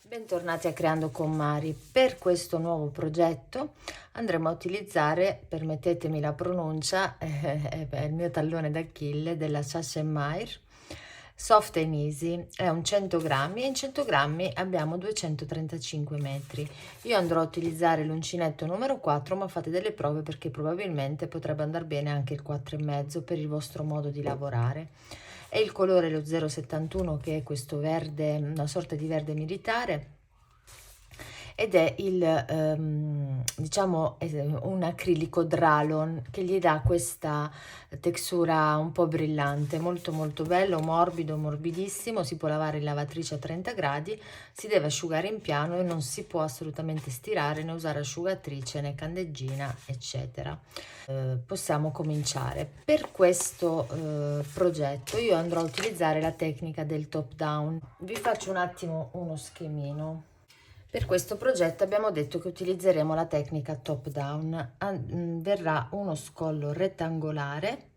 Bentornati a Creando con Mari. Per questo nuovo progetto andremo a utilizzare, permettetemi la pronuncia, è il mio tallone d'Achille della Sassenmeyer Soft and Easy. È un 100 grammi e in 100 grammi abbiamo 235 metri. Io andrò a utilizzare l'uncinetto numero 4, ma fate delle prove perché probabilmente potrebbe andare bene anche il 4,5 per il vostro modo di lavorare. E il colore lo 071, che è questo verde, una sorta di verde militare, ed è diciamo un acrilico Dralon che gli dà questa textura un po' brillante, molto molto bello, morbido, morbidissimo. Si può lavare in lavatrice a 30 gradi, si deve asciugare in piano e non si può assolutamente stirare né usare asciugatrice né candeggina, eccetera. Possiamo cominciare. Per questo progetto io andrò a utilizzare la tecnica del top down. Vi faccio un attimo uno schemino. Per questo progetto abbiamo detto che utilizzeremo la tecnica top down. Verrà uno scollo rettangolare,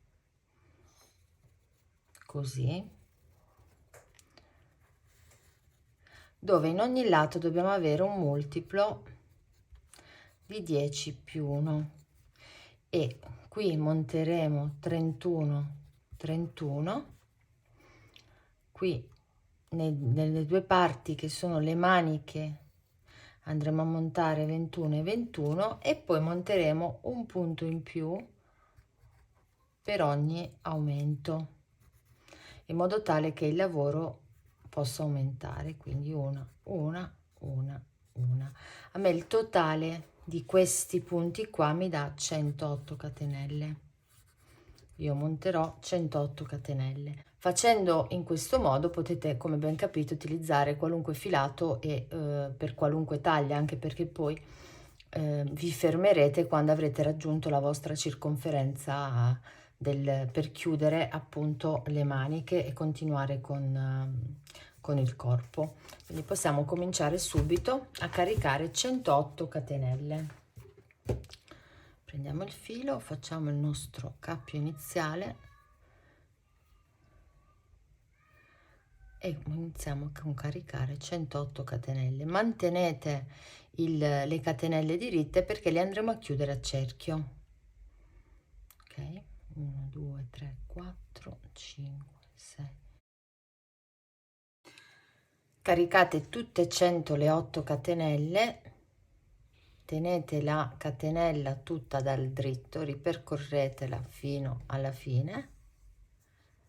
così, dove in ogni lato dobbiamo avere un multiplo di 10 più 1 e qui monteremo 31 31. Qui nelle due parti che sono le maniche andremo a montare 21 e 21 e poi monteremo un punto in più per ogni aumento, in modo tale che il lavoro possa aumentare. Quindi una. A me il totale di questi punti qua mi dà 108 catenelle. Io monterò 108 catenelle. Facendo in questo modo potete, come ben capito, utilizzare qualunque filato e per qualunque taglia, anche perché poi vi fermerete quando avrete raggiunto la vostra circonferenza per chiudere appunto le maniche e continuare con il corpo. Quindi possiamo cominciare subito a caricare 108 catenelle. Prendiamo il filo, facciamo il nostro cappio iniziale e iniziamo con caricare 108 catenelle. Mantenete le catenelle diritte perché le andremo a chiudere a cerchio. Ok, 1 2 3 4 5 6. Caricate tutte e 100 le 8 catenelle, tenete la catenella tutta dal dritto, ripercorretela fino alla fine,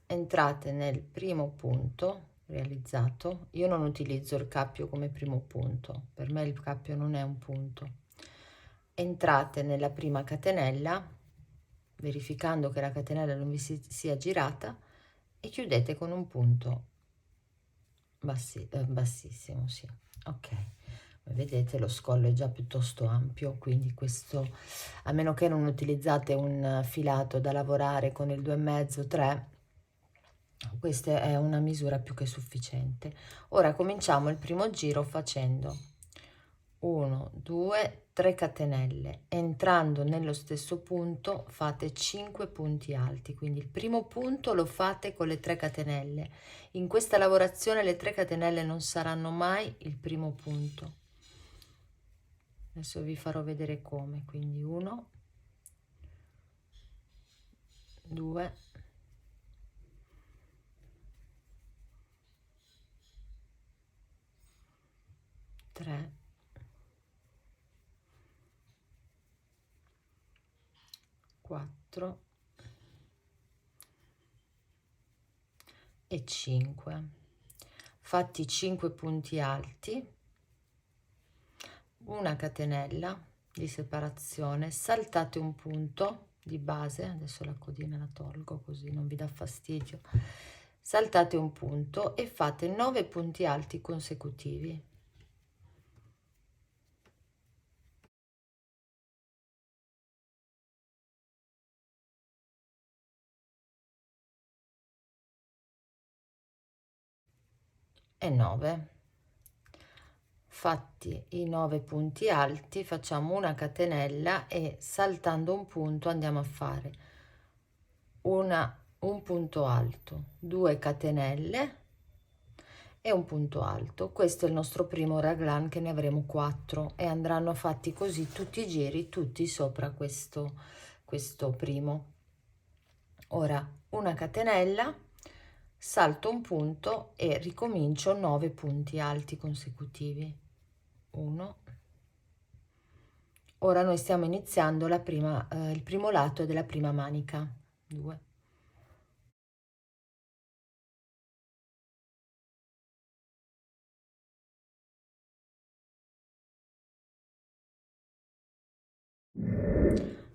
entrate nel primo punto realizzato. Io non utilizzo il cappio come primo punto, per me il cappio non è un punto. Entrate nella prima catenella verificando che la catenella non vi sia girata e chiudete con un punto bassissimo, sì. Ok, vedete lo scollo è già piuttosto ampio, quindi questo, a meno che non utilizzate un filato da lavorare con il 2,5 3, questa è una misura più che sufficiente. Ora cominciamo il primo giro facendo 1 2 3 catenelle, entrando nello stesso punto fate 5 punti alti, quindi il primo punto lo fate con le 3 catenelle. In questa lavorazione le 3 catenelle non saranno mai il primo punto. Adesso vi farò vedere come. Quindi 1 2 3 4 e 5. Fatti 5 punti alti, una catenella di separazione, saltate un punto di base. Adesso la codina la tolgo così non vi dà fastidio. Saltate un punto e fate 9 punti alti consecutivi. E 9. Fatti i 9 punti alti, facciamo una catenella e saltando un punto andiamo a fare un punto alto, 2 catenelle e un punto alto. Questo è il nostro primo raglan, che ne avremo 4 e andranno fatti così tutti i giri, tutti sopra questo primo. Ora una catenella, salto un punto e ricomincio 9 punti alti consecutivi. 1. Ora noi stiamo iniziando il primo lato della prima manica. 2.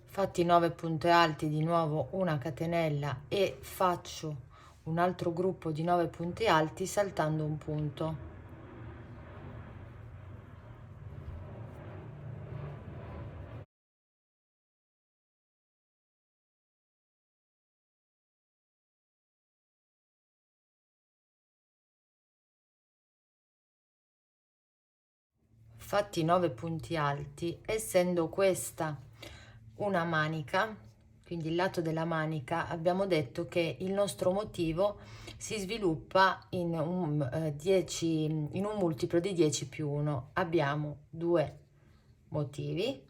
Fatti 9 punti alti, di nuovo una catenella e faccio un altro gruppo di 9 punti alti saltando un punto. Fatti 9 punti alti, essendo questa una manica, quindi il lato della manica, abbiamo detto che il nostro motivo si sviluppa in in un multiplo di 10 più 1. Abbiamo 2 motivi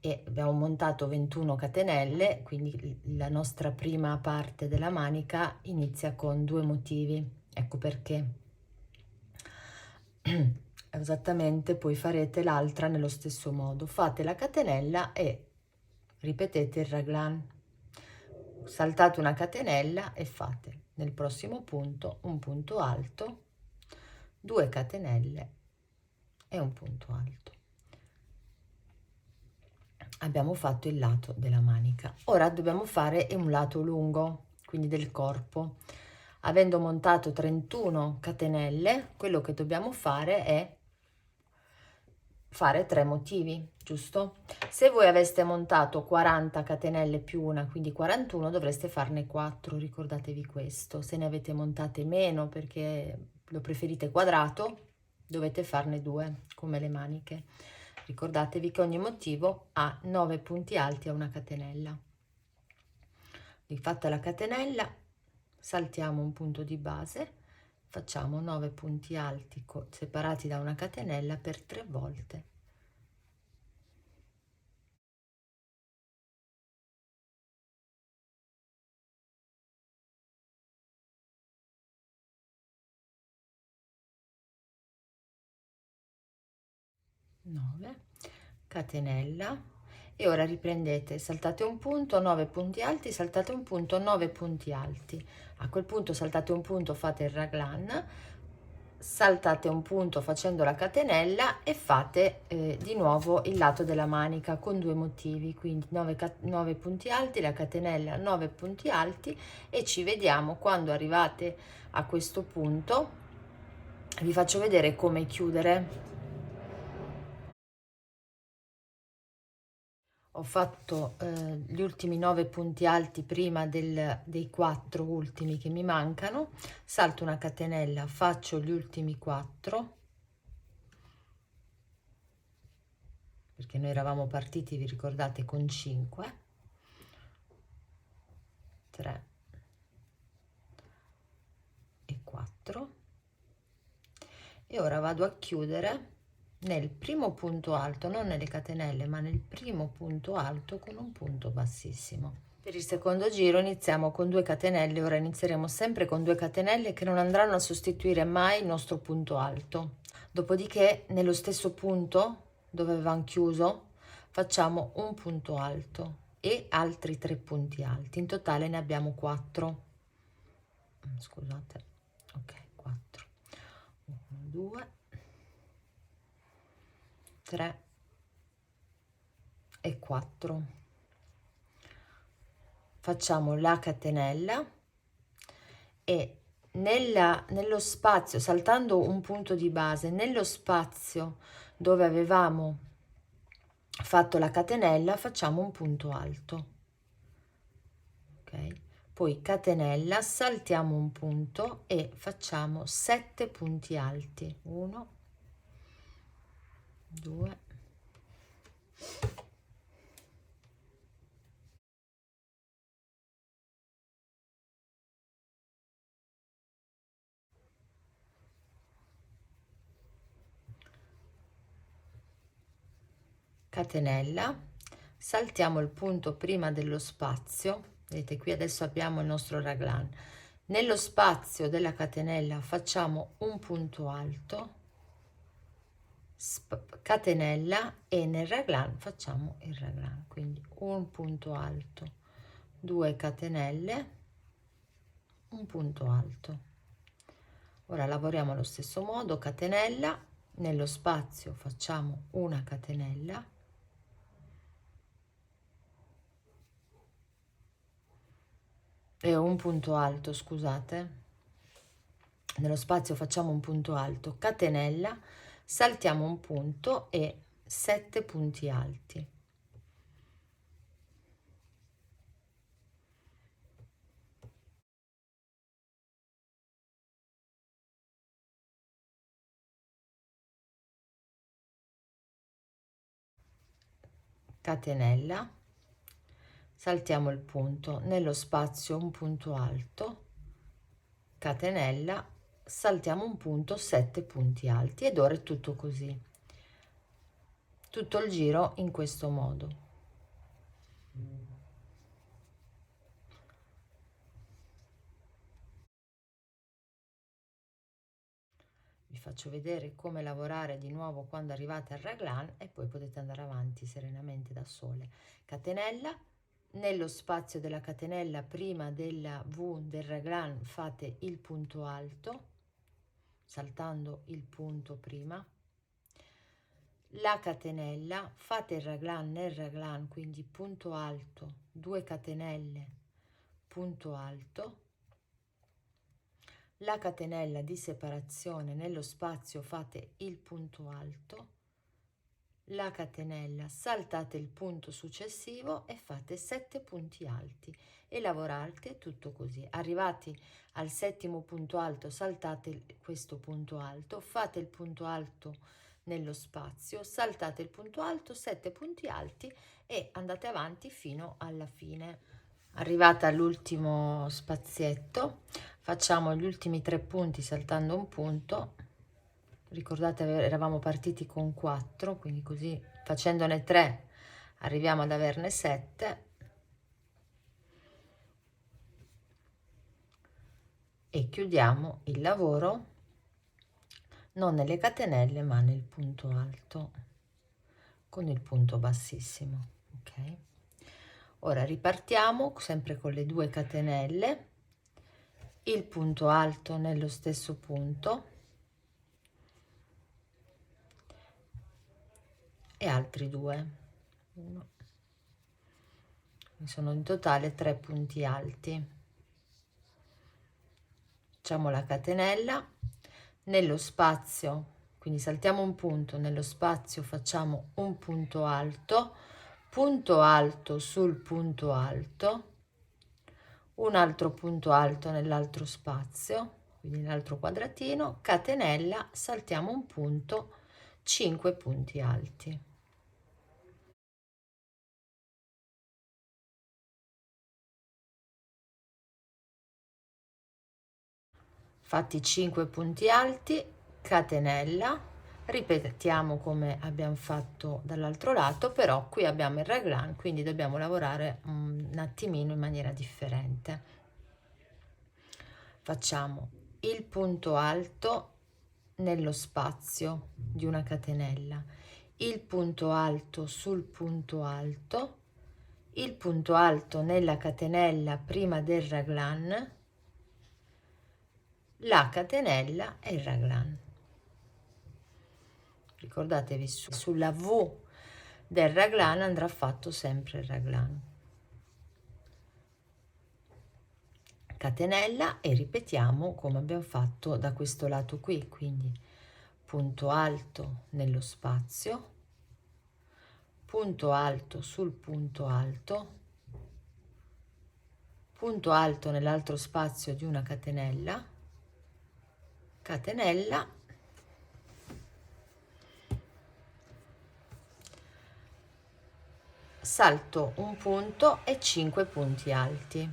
e abbiamo montato 21 catenelle, quindi la nostra prima parte della manica inizia con 2 motivi. Ecco perché. Esattamente, poi farete l'altra nello stesso modo. Fate la catenella e ripetete il raglan. Saltate una catenella e fate nel prossimo punto un punto alto, 2 catenelle e un punto alto. Abbiamo fatto il lato della manica. Ora dobbiamo fare un lato lungo, quindi del corpo. Avendo montato 31 catenelle, quello che dobbiamo fare è fare 3 motivi, giusto? Se voi aveste montato 40 catenelle più una, quindi 41, dovreste farne 4, ricordatevi questo. Se ne avete montate meno perché lo preferite quadrato, dovete farne 2, come le maniche. Ricordatevi che ogni motivo ha 9 punti alti a una catenella. Rifatta la catenella, saltiamo un punto di base, facciamo 9 punti alti separati da una catenella per 3 volte. Catenella e ora riprendete, saltate un punto, 9 punti alti, saltate un punto, 9 punti alti. A quel punto saltate un punto, fate il raglan, saltate un punto facendo la catenella e fate di nuovo il lato della manica con 2 motivi, quindi 9 punti alti, la catenella, 9 punti alti, e ci vediamo quando arrivate a questo punto. Vi faccio vedere come chiudere. Ho fatto gli ultimi 9 punti alti prima dei 4 ultimi che mi mancano, salto una catenella, faccio gli ultimi 4, perché noi eravamo partiti, vi ricordate, con 5, 3 e 4, e ora vado a chiudere nel primo punto alto, non nelle catenelle, ma nel primo punto alto con un punto bassissimo. Per il secondo giro iniziamo con 2 catenelle, ora inizieremo sempre con 2 catenelle che non andranno a sostituire mai il nostro punto alto. Dopodiché nello stesso punto dove avevamo chiuso facciamo un punto alto e altri 3 punti alti. In totale ne abbiamo 4. Scusate, ok, 4. 1, 2, 3 e 4. Facciamo la catenella e nello spazio, saltando un punto di base, nello spazio dove avevamo fatto la catenella facciamo un punto alto, ok? Poi catenella, saltiamo un punto e facciamo 7 punti alti, 1, 2, 3 catenella, saltiamo il punto prima dello spazio, vedete qui adesso abbiamo il nostro raglan, nello spazio della catenella facciamo un punto alto, catenella, e nel raglan facciamo il raglan, quindi un punto alto, 2 catenelle, un punto alto. Ora lavoriamo allo stesso modo, catenella, nello spazio facciamo una catenella, e un punto alto, scusate, nello spazio facciamo un punto alto, catenella, saltiamo un punto e 7 punti alti. Catenella, saltiamo il punto, nello spazio un punto alto, catenella, saltiamo un punto, 7 punti alti, ed ora è tutto così, tutto il giro in questo modo. Vi faccio vedere come lavorare di nuovo quando arrivate al raglan e poi potete andare avanti serenamente da sole. Catenella, nello spazio della catenella prima della V del raglan fate il punto alto, saltando il punto prima, la catenella, fate il raglan nel raglan, quindi punto alto, 2 catenelle, punto alto, la catenella di separazione, nello spazio fate il punto alto, la catenella, saltate il punto successivo e fate 7 punti alti e lavorate tutto così. Arrivati al settimo punto alto, saltate questo punto alto, fate il punto alto nello spazio, saltate il punto alto, 7 punti alti e andate avanti fino alla fine. Arrivata all'ultimo spazietto, facciamo gli ultimi 3 punti saltando un punto. Ricordate, eravamo partiti con 4, quindi così facendone 3 arriviamo ad averne 7, e chiudiamo il lavoro non nelle catenelle ma nel punto alto con il punto bassissimo. Ok, ora ripartiamo sempre con le 2 catenelle, il punto alto nello stesso punto e altri 2, sono in totale 3 punti alti. Facciamo la catenella, nello spazio, quindi saltiamo un punto, nello spazio facciamo un punto alto sul punto alto, un altro punto alto nell'altro spazio, quindi nell'altro quadratino, catenella, saltiamo un punto, 5 punti alti. Fatti 5 punti alti, catenella, ripetiamo come abbiamo fatto dall'altro lato, però qui abbiamo il raglan, quindi dobbiamo lavorare un attimino in maniera differente. Facciamo il punto alto nello spazio di una catenella, il punto alto sul punto alto, il punto alto nella catenella prima del raglan, la catenella e il raglan. Ricordatevi, sulla V del raglan andrà fatto sempre il raglan. Catenella e ripetiamo come abbiamo fatto da questo lato qui, quindi punto alto nello spazio, punto alto sul punto alto nell'altro spazio di una catenella, catenella, salto un punto e 5 punti alti.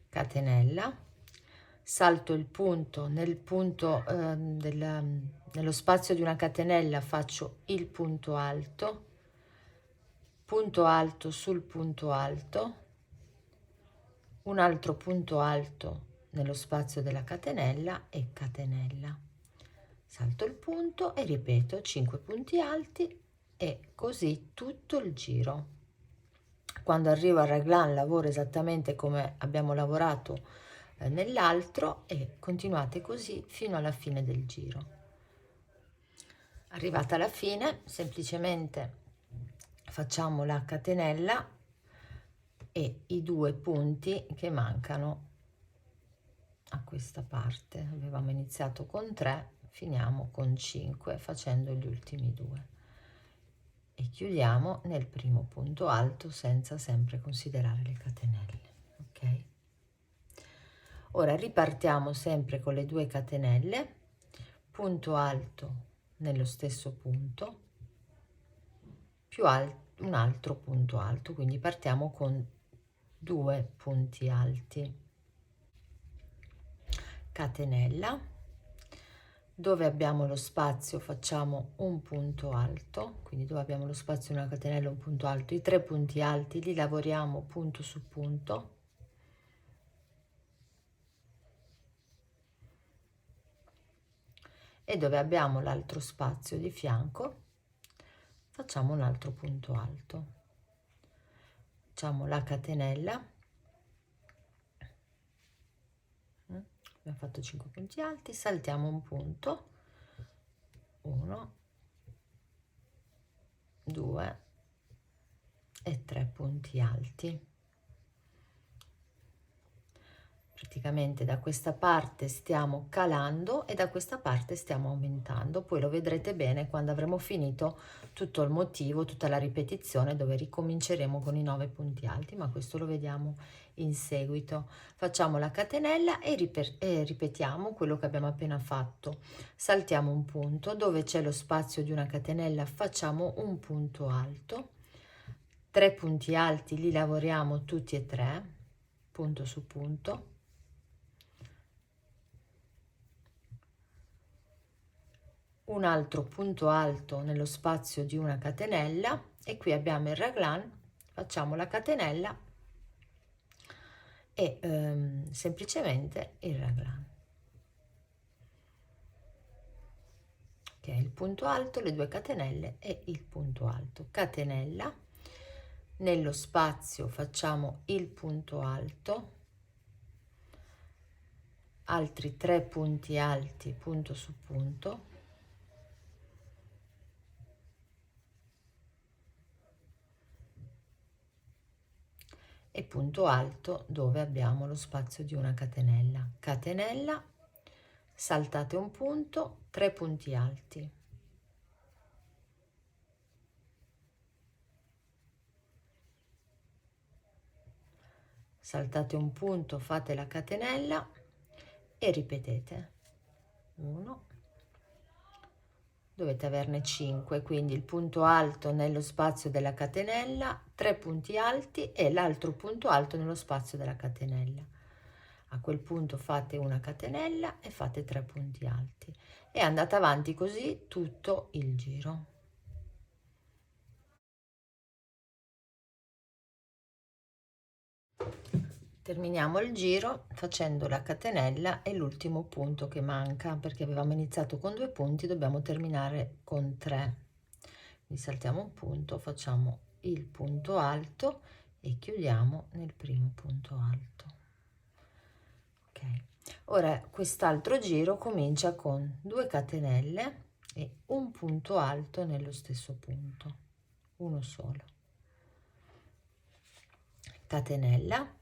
Catenella, salto il punto, nel punto nello spazio di una catenella faccio il punto alto sul punto alto, un altro punto alto nello spazio della catenella e catenella, salto il punto e ripeto 5 punti alti e così tutto il giro. Quando arrivo al raglan lavoro esattamente come abbiamo lavorato nell'altro e continuate così fino alla fine del giro. Arrivata alla fine semplicemente facciamo la catenella e i 2 punti che mancano a questa parte. Avevamo iniziato con 3, finiamo con 5 facendo gli ultimi 2 e chiudiamo nel primo punto alto senza sempre considerare le catenelle. Ok, ora ripartiamo sempre con le 2 catenelle, punto alto nello stesso punto più alto, un altro punto alto, quindi partiamo con 2 punti alti, catenella, dove abbiamo lo spazio facciamo un punto alto, quindi dove abbiamo lo spazio di una catenella un punto alto, i 3 punti alti li lavoriamo punto su punto, e dove abbiamo l'altro spazio di fianco facciamo un altro punto alto, facciamo la catenella, abbiamo fatto 5 punti alti, saltiamo un punto, 1 2 e 3 punti alti. Praticamente da questa parte stiamo calando e da questa parte stiamo aumentando, poi lo vedrete bene quando avremo finito tutto il motivo, tutta la ripetizione, dove ricominceremo con i 9 punti alti, ma questo lo vediamo in seguito. Facciamo la catenella e ripetiamo quello che abbiamo appena fatto. Saltiamo un punto, dove c'è lo spazio di una catenella facciamo un punto alto, 3 punti alti li lavoriamo tutti e 3, punto su punto, un altro punto alto nello spazio di una catenella e qui abbiamo il raglan, facciamo la catenella e semplicemente il raglan, che è il punto alto, le 2 catenelle e il punto alto, catenella, nello spazio facciamo il punto alto, altri 3 punti alti punto su punto, e punto alto dove abbiamo lo spazio di una catenella, catenella, saltate un punto, 3 punti alti, saltate un punto, fate la catenella e ripetete 1, dovete averne 5, quindi il punto alto nello spazio della catenella, 3 punti alti e l'altro punto alto nello spazio della catenella. A quel punto fate una catenella e fate 3 punti alti e andate avanti così tutto il giro. Terminiamo il giro facendo la catenella e l'ultimo punto che manca, perché avevamo iniziato con 2 punti, dobbiamo terminare con 3. Quindi saltiamo un punto, facciamo il punto alto e chiudiamo nel primo punto alto. Ok, ora quest'altro giro comincia con 2 catenelle e un punto alto nello stesso punto, uno solo, catenella,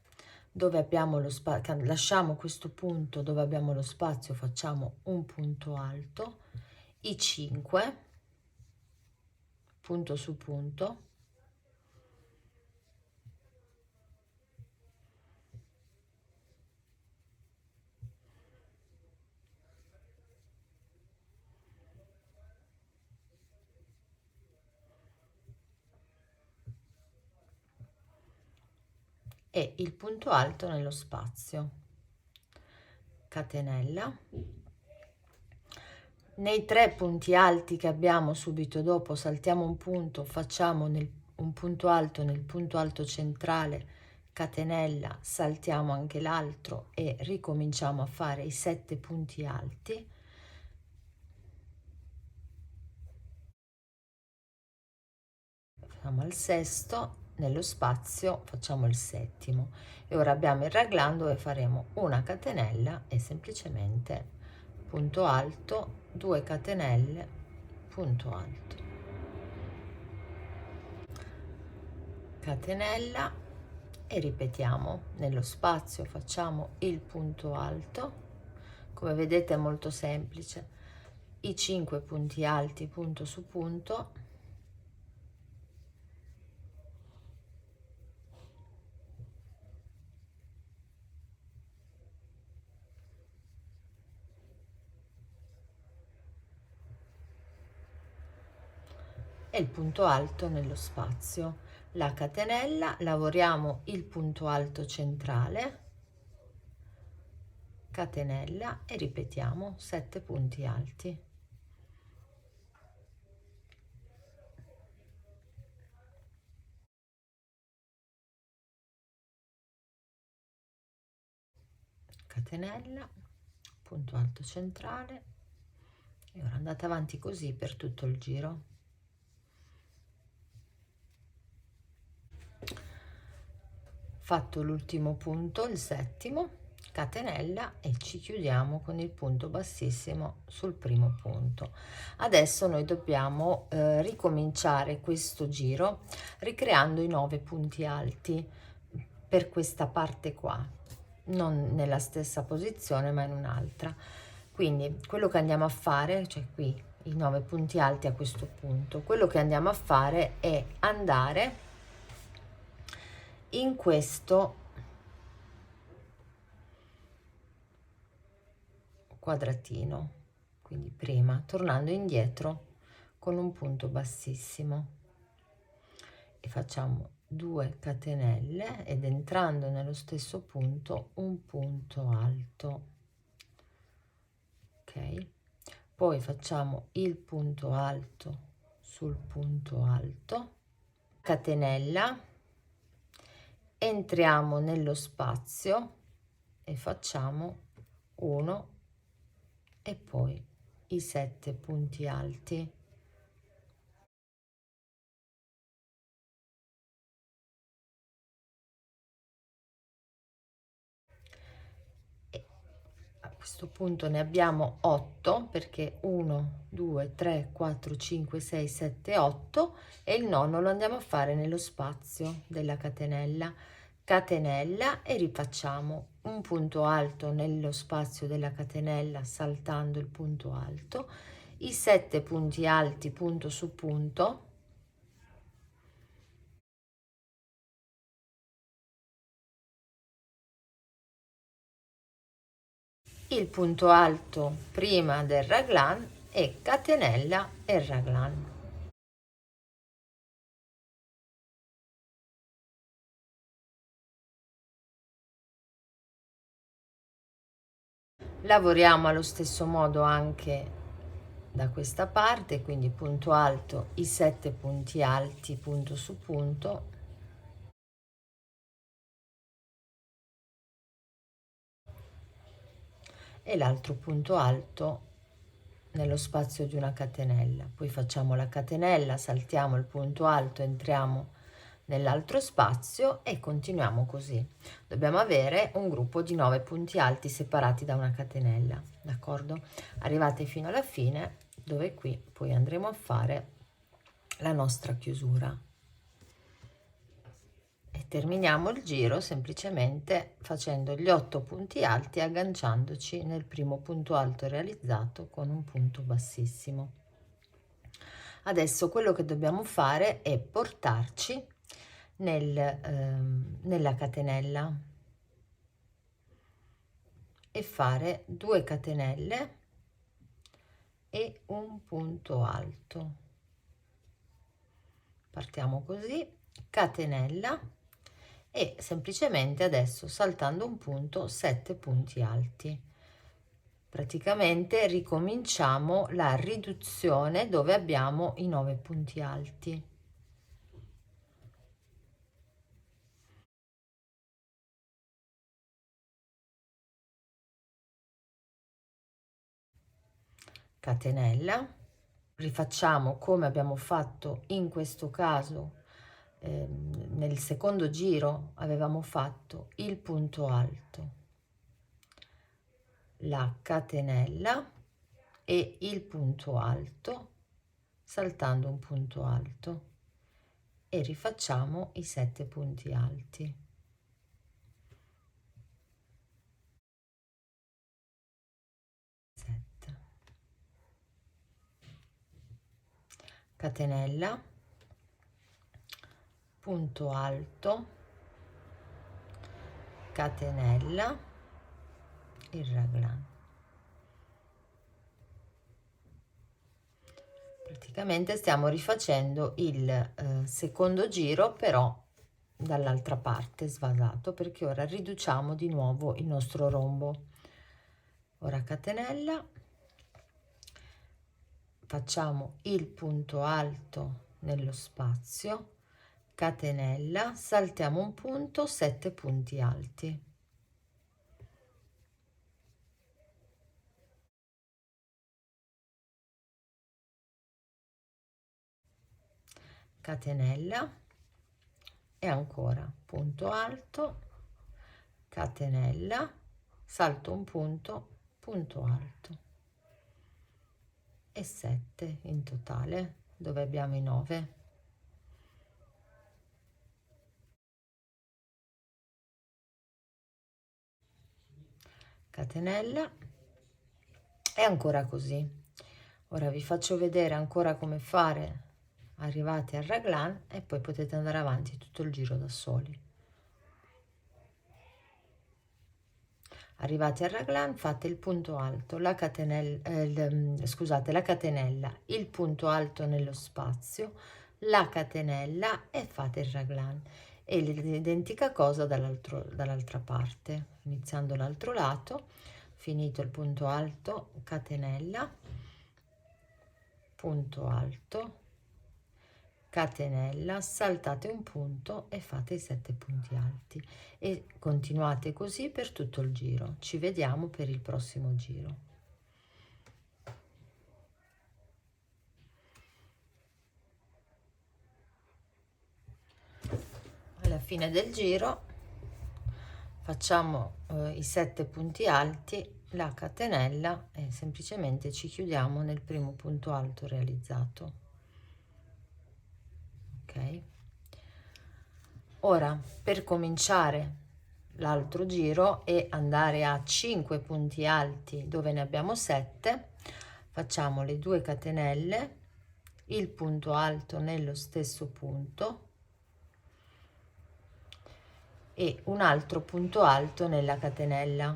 dove abbiamo lo spazio, lasciamo questo punto dove abbiamo lo spazio, facciamo un punto alto, i 5 punto su punto, e il punto alto nello spazio, catenella. Nei 3 punti alti che abbiamo subito dopo saltiamo un punto, facciamo un punto alto nel punto alto centrale, catenella, saltiamo anche l'altro e ricominciamo a fare i 7 punti alti. Facciamo il sesto, nello spazio facciamo il settimo e ora abbiamo il raglan dove faremo una catenella e semplicemente punto alto, 2 catenelle, punto alto, catenella e ripetiamo nello spazio, facciamo il punto alto. Come vedete è molto semplice, i 5 punti alti punto su punto, e il punto alto nello spazio, la catenella, lavoriamo il punto alto centrale, catenella e ripetiamo 7 punti alti. Catenella, punto alto centrale e ora andate avanti così per tutto il giro. Fatto l'ultimo punto, il settimo, catenella e ci chiudiamo con il punto bassissimo sul primo punto. Adesso noi dobbiamo ricominciare questo giro ricreando i 9 punti alti per questa parte qua, non nella stessa posizione ma in un'altra. Quindi quello che andiamo a fare, cioè qui i 9 punti alti a questo punto, quello che andiamo a fare è andare in questo quadratino, quindi prima tornando indietro con un punto bassissimo e facciamo 2 catenelle ed entrando nello stesso punto un punto alto, ok? Poi facciamo il punto alto sul punto alto, catenella, entriamo nello spazio e facciamo 1 e poi i 7 punti alti. E a questo punto ne abbiamo 8 perché 1, 2, 3, 4, 5, 6, 7, 8 e il nono lo andiamo a fare nello spazio della catenella. Catenella e rifacciamo un punto alto nello spazio della catenella saltando il punto alto, i 7 punti alti punto su punto, il punto alto prima del raglan e catenella e raglan. Lavoriamo allo stesso modo anche da questa parte, quindi punto alto, i 7 punti alti punto su punto, e l'altro punto alto nello spazio di una catenella. Poi facciamo la catenella, saltiamo il punto alto, entriamo nell'altro spazio e continuiamo così. Dobbiamo avere un gruppo di 9 punti alti separati da una catenella, d'accordo? Arrivate fino alla fine, dove qui poi andremo a fare la nostra chiusura. E terminiamo il giro semplicemente facendo gli 8 punti alti e agganciandoci nel primo punto alto realizzato con un punto bassissimo. Adesso quello che dobbiamo fare è portarci nella catenella e fare 2 catenelle e un punto alto. Partiamo così, catenella e semplicemente adesso saltando un punto 7 punti alti, Praticamente ricominciamo la riduzione dove abbiamo i 9 punti alti. Catenella, rifacciamo come abbiamo fatto in questo caso. Nel secondo giro avevamo fatto il punto alto, la catenella e il punto alto, saltando un punto alto, e rifacciamo i 7 punti alti. Catenella, punto alto, catenella, il raglan. Praticamente stiamo rifacendo il secondo giro, però dall'altra parte svasato, perché ora riduciamo di nuovo il nostro rombo. Ora catenella, facciamo il punto alto nello spazio, catenella, saltiamo un punto, 7 punti alti. Catenella e ancora punto alto, catenella, salto un punto, punto alto, e 7 in totale, dove abbiamo i 9. Catenella e ancora così. Ora vi faccio vedere ancora come fare arrivati al raglan e poi potete andare avanti tutto il giro da soli. Arrivati al raglan fate il punto alto, la catenella, scusate, la catenella, il punto alto nello spazio, la catenella e fate il raglan. E l'identica cosa dall'altra parte, iniziando l'altro lato, finito il punto alto, catenella, punto alto, catenella, saltate un punto e fate i 7 punti alti e continuate così per tutto il giro. Ci vediamo per il prossimo giro. Alla fine del giro facciamo i 7 punti alti, la catenella e semplicemente ci chiudiamo nel primo punto alto realizzato. Ok, ora per cominciare l'altro giro e andare a 5 punti alti dove ne abbiamo 7, facciamo le 2 catenelle, il punto alto nello stesso punto e un altro punto alto nella catenella,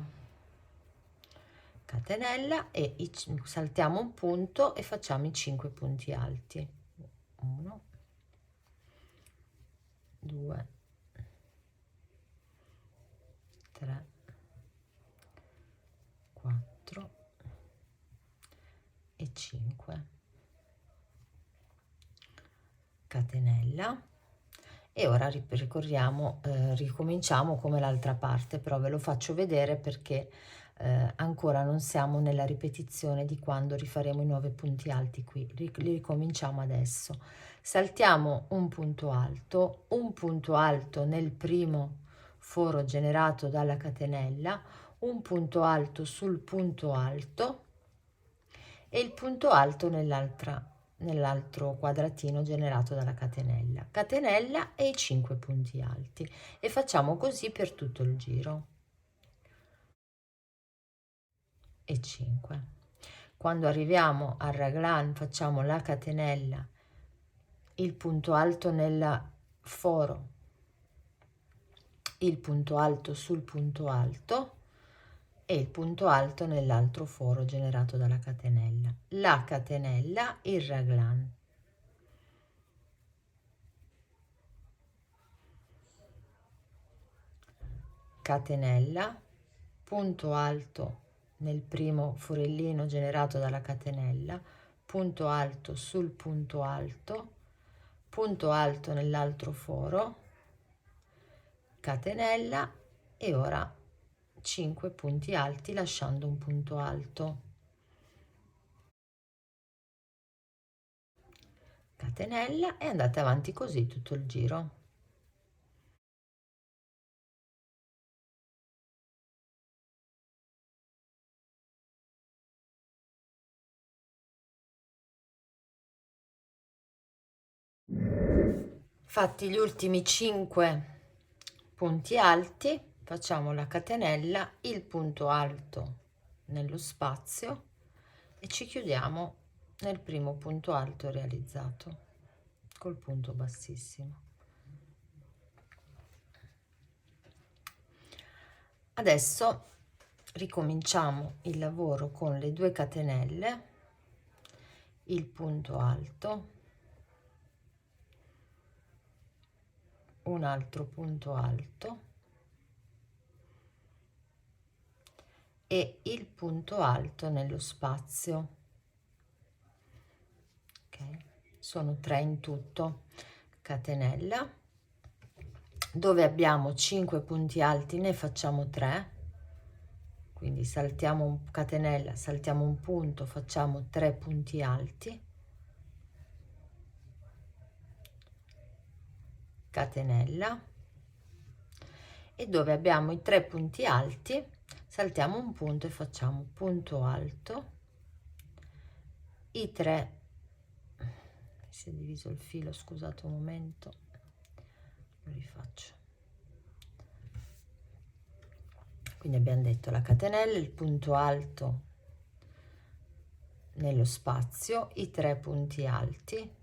e saltiamo un punto e facciamo i 5 punti alti. 1, 2, 3, 4 e 5. Catenella. E ora ricominciamo come l'altra parte, però ve lo faccio vedere perché ancora non siamo nella ripetizione di quando rifaremo i 9 punti alti qui. Li ricominciamo adesso. Saltiamo un punto alto nel primo foro generato dalla catenella, un punto alto sul punto alto e il punto alto nell'altro quadratino generato dalla catenella e i 5 punti alti, e facciamo così per tutto il giro. E 5. Quando arriviamo al raglan facciamo la catenella, il punto alto nel foro, il punto alto sul punto alto e il punto alto nell'altro foro generato dalla catenella, la catenella, il raglan. Catenella, punto alto nel primo forellino generato dalla catenella, punto alto sul punto alto nell'altro foro, catenella e ora 5 punti alti lasciando un punto alto, catenella, e andate avanti così tutto il giro. Fatti gli ultimi 5 punti alti, facciamo la catenella, il punto alto nello spazio e ci chiudiamo nel primo punto alto realizzato col punto bassissimo. Adesso ricominciamo il lavoro con le 2 catenelle, il punto alto, un altro punto alto e il punto alto nello spazio. Ok, sono 3 in tutto. Catenella, dove abbiamo 5 punti alti ne facciamo 3, quindi saltiamo un catenella, saltiamo un punto, facciamo 3 punti alti, catenella, e dove abbiamo i 3 punti alti saltiamo un punto e facciamo punto alto, i 3, si è diviso il filo, scusate un momento, lo rifaccio. Quindi abbiamo detto la catenella, il punto alto nello spazio, i 3 punti alti,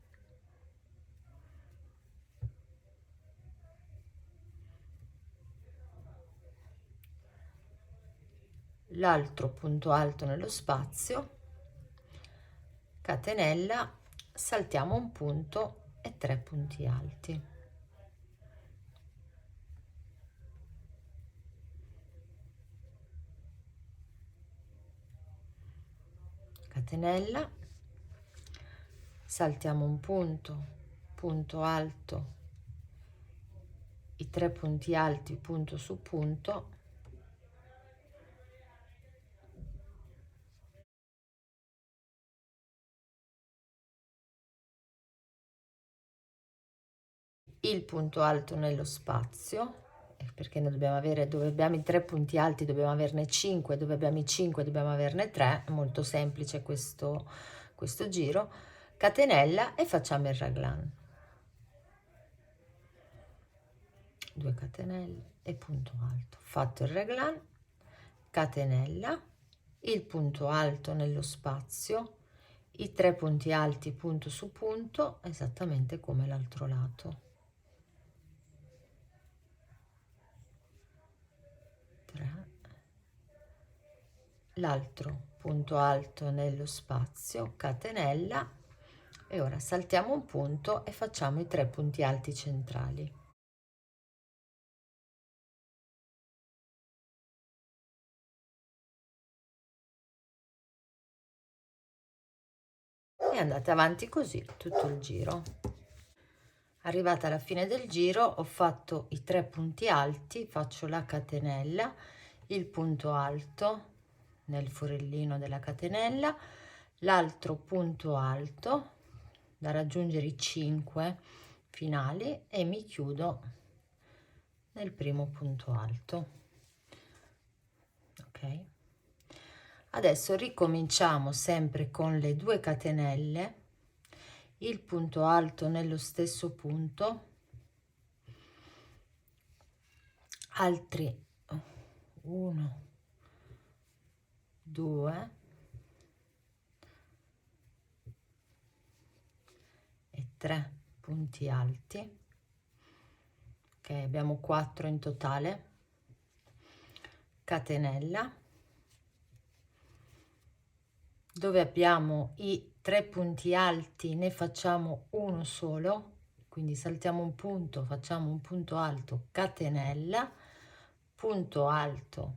l'altro punto alto nello spazio, catenella, saltiamo un punto e 3 punti alti, catenella, saltiamo un punto, punto alto, i 3 punti alti, punto su punto, il punto alto nello spazio, perché noi dobbiamo avere, dove abbiamo i 3 punti alti dobbiamo averne 5, dove abbiamo i 5 dobbiamo averne 3, è molto semplice questo giro, catenella e facciamo il raglan, 2 catenelle e punto alto, fatto il raglan, catenella, il punto alto nello spazio, i 3 punti alti punto su punto, esattamente come l'altro lato, 3, l'altro punto alto nello spazio, catenella, e ora saltiamo un punto e facciamo i 3 punti alti centrali. E andate avanti così tutto il giro. Arrivata alla fine del giro ho fatto i 3 punti alti, faccio la catenella, il punto alto nel forellino della catenella, l'altro punto alto da raggiungere i 5 finali e mi chiudo nel primo punto alto. Ok, adesso ricominciamo sempre con le 2 catenelle, il punto alto nello stesso punto, altri 1, 2 e 3 punti alti. Ok, abbiamo 4 in totale, catenella, dove abbiamo i 3 punti alti ne facciamo uno solo, quindi saltiamo un punto, facciamo un punto alto, catenella, punto alto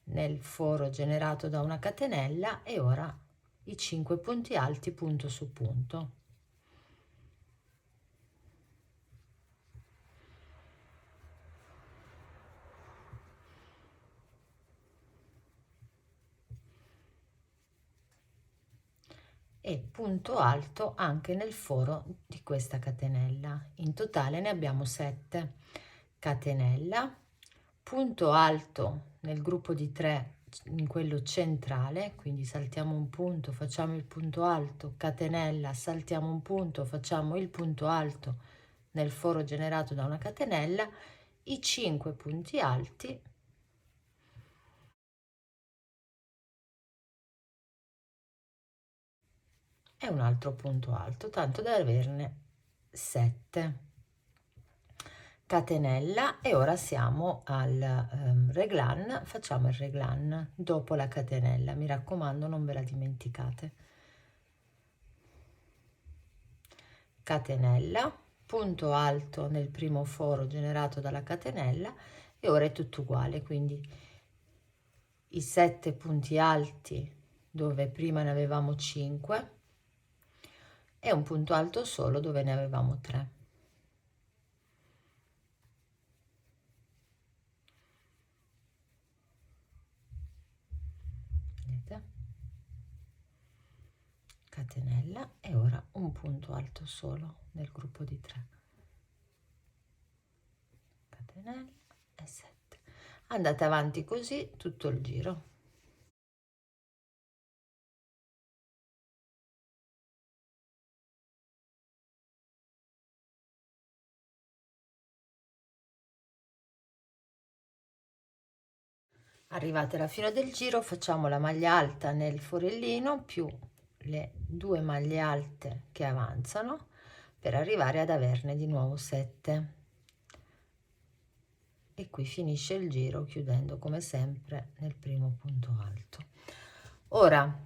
nel foro generato da una catenella e ora i 5 punti alti punto su punto. E punto alto anche nel foro di questa catenella. In totale ne abbiamo 7. Catenella, punto alto nel gruppo di 3 in quello centrale, quindi saltiamo un punto, facciamo il punto alto, catenella, saltiamo un punto, facciamo il punto alto nel foro generato da una catenella, i 5 punti alti e un altro punto alto, tanto da averne 7. Catenella e ora siamo al reglan, facciamo il reglan dopo la catenella, mi raccomando non ve la dimenticate. Catenella, punto alto nel primo foro generato dalla catenella e ora è tutto uguale, quindi i 7 punti alti dove prima ne avevamo 5 e un punto alto solo dove ne avevamo 3. Vedete? Catenella e ora un punto alto solo nel gruppo di 3. Catenella e 7. Andate avanti così tutto il giro. Arrivate alla fine del giro facciamo la maglia alta nel forellino più le 2 maglie alte che avanzano per arrivare ad averne di nuovo 7 e qui finisce il giro chiudendo come sempre nel primo punto alto. Ora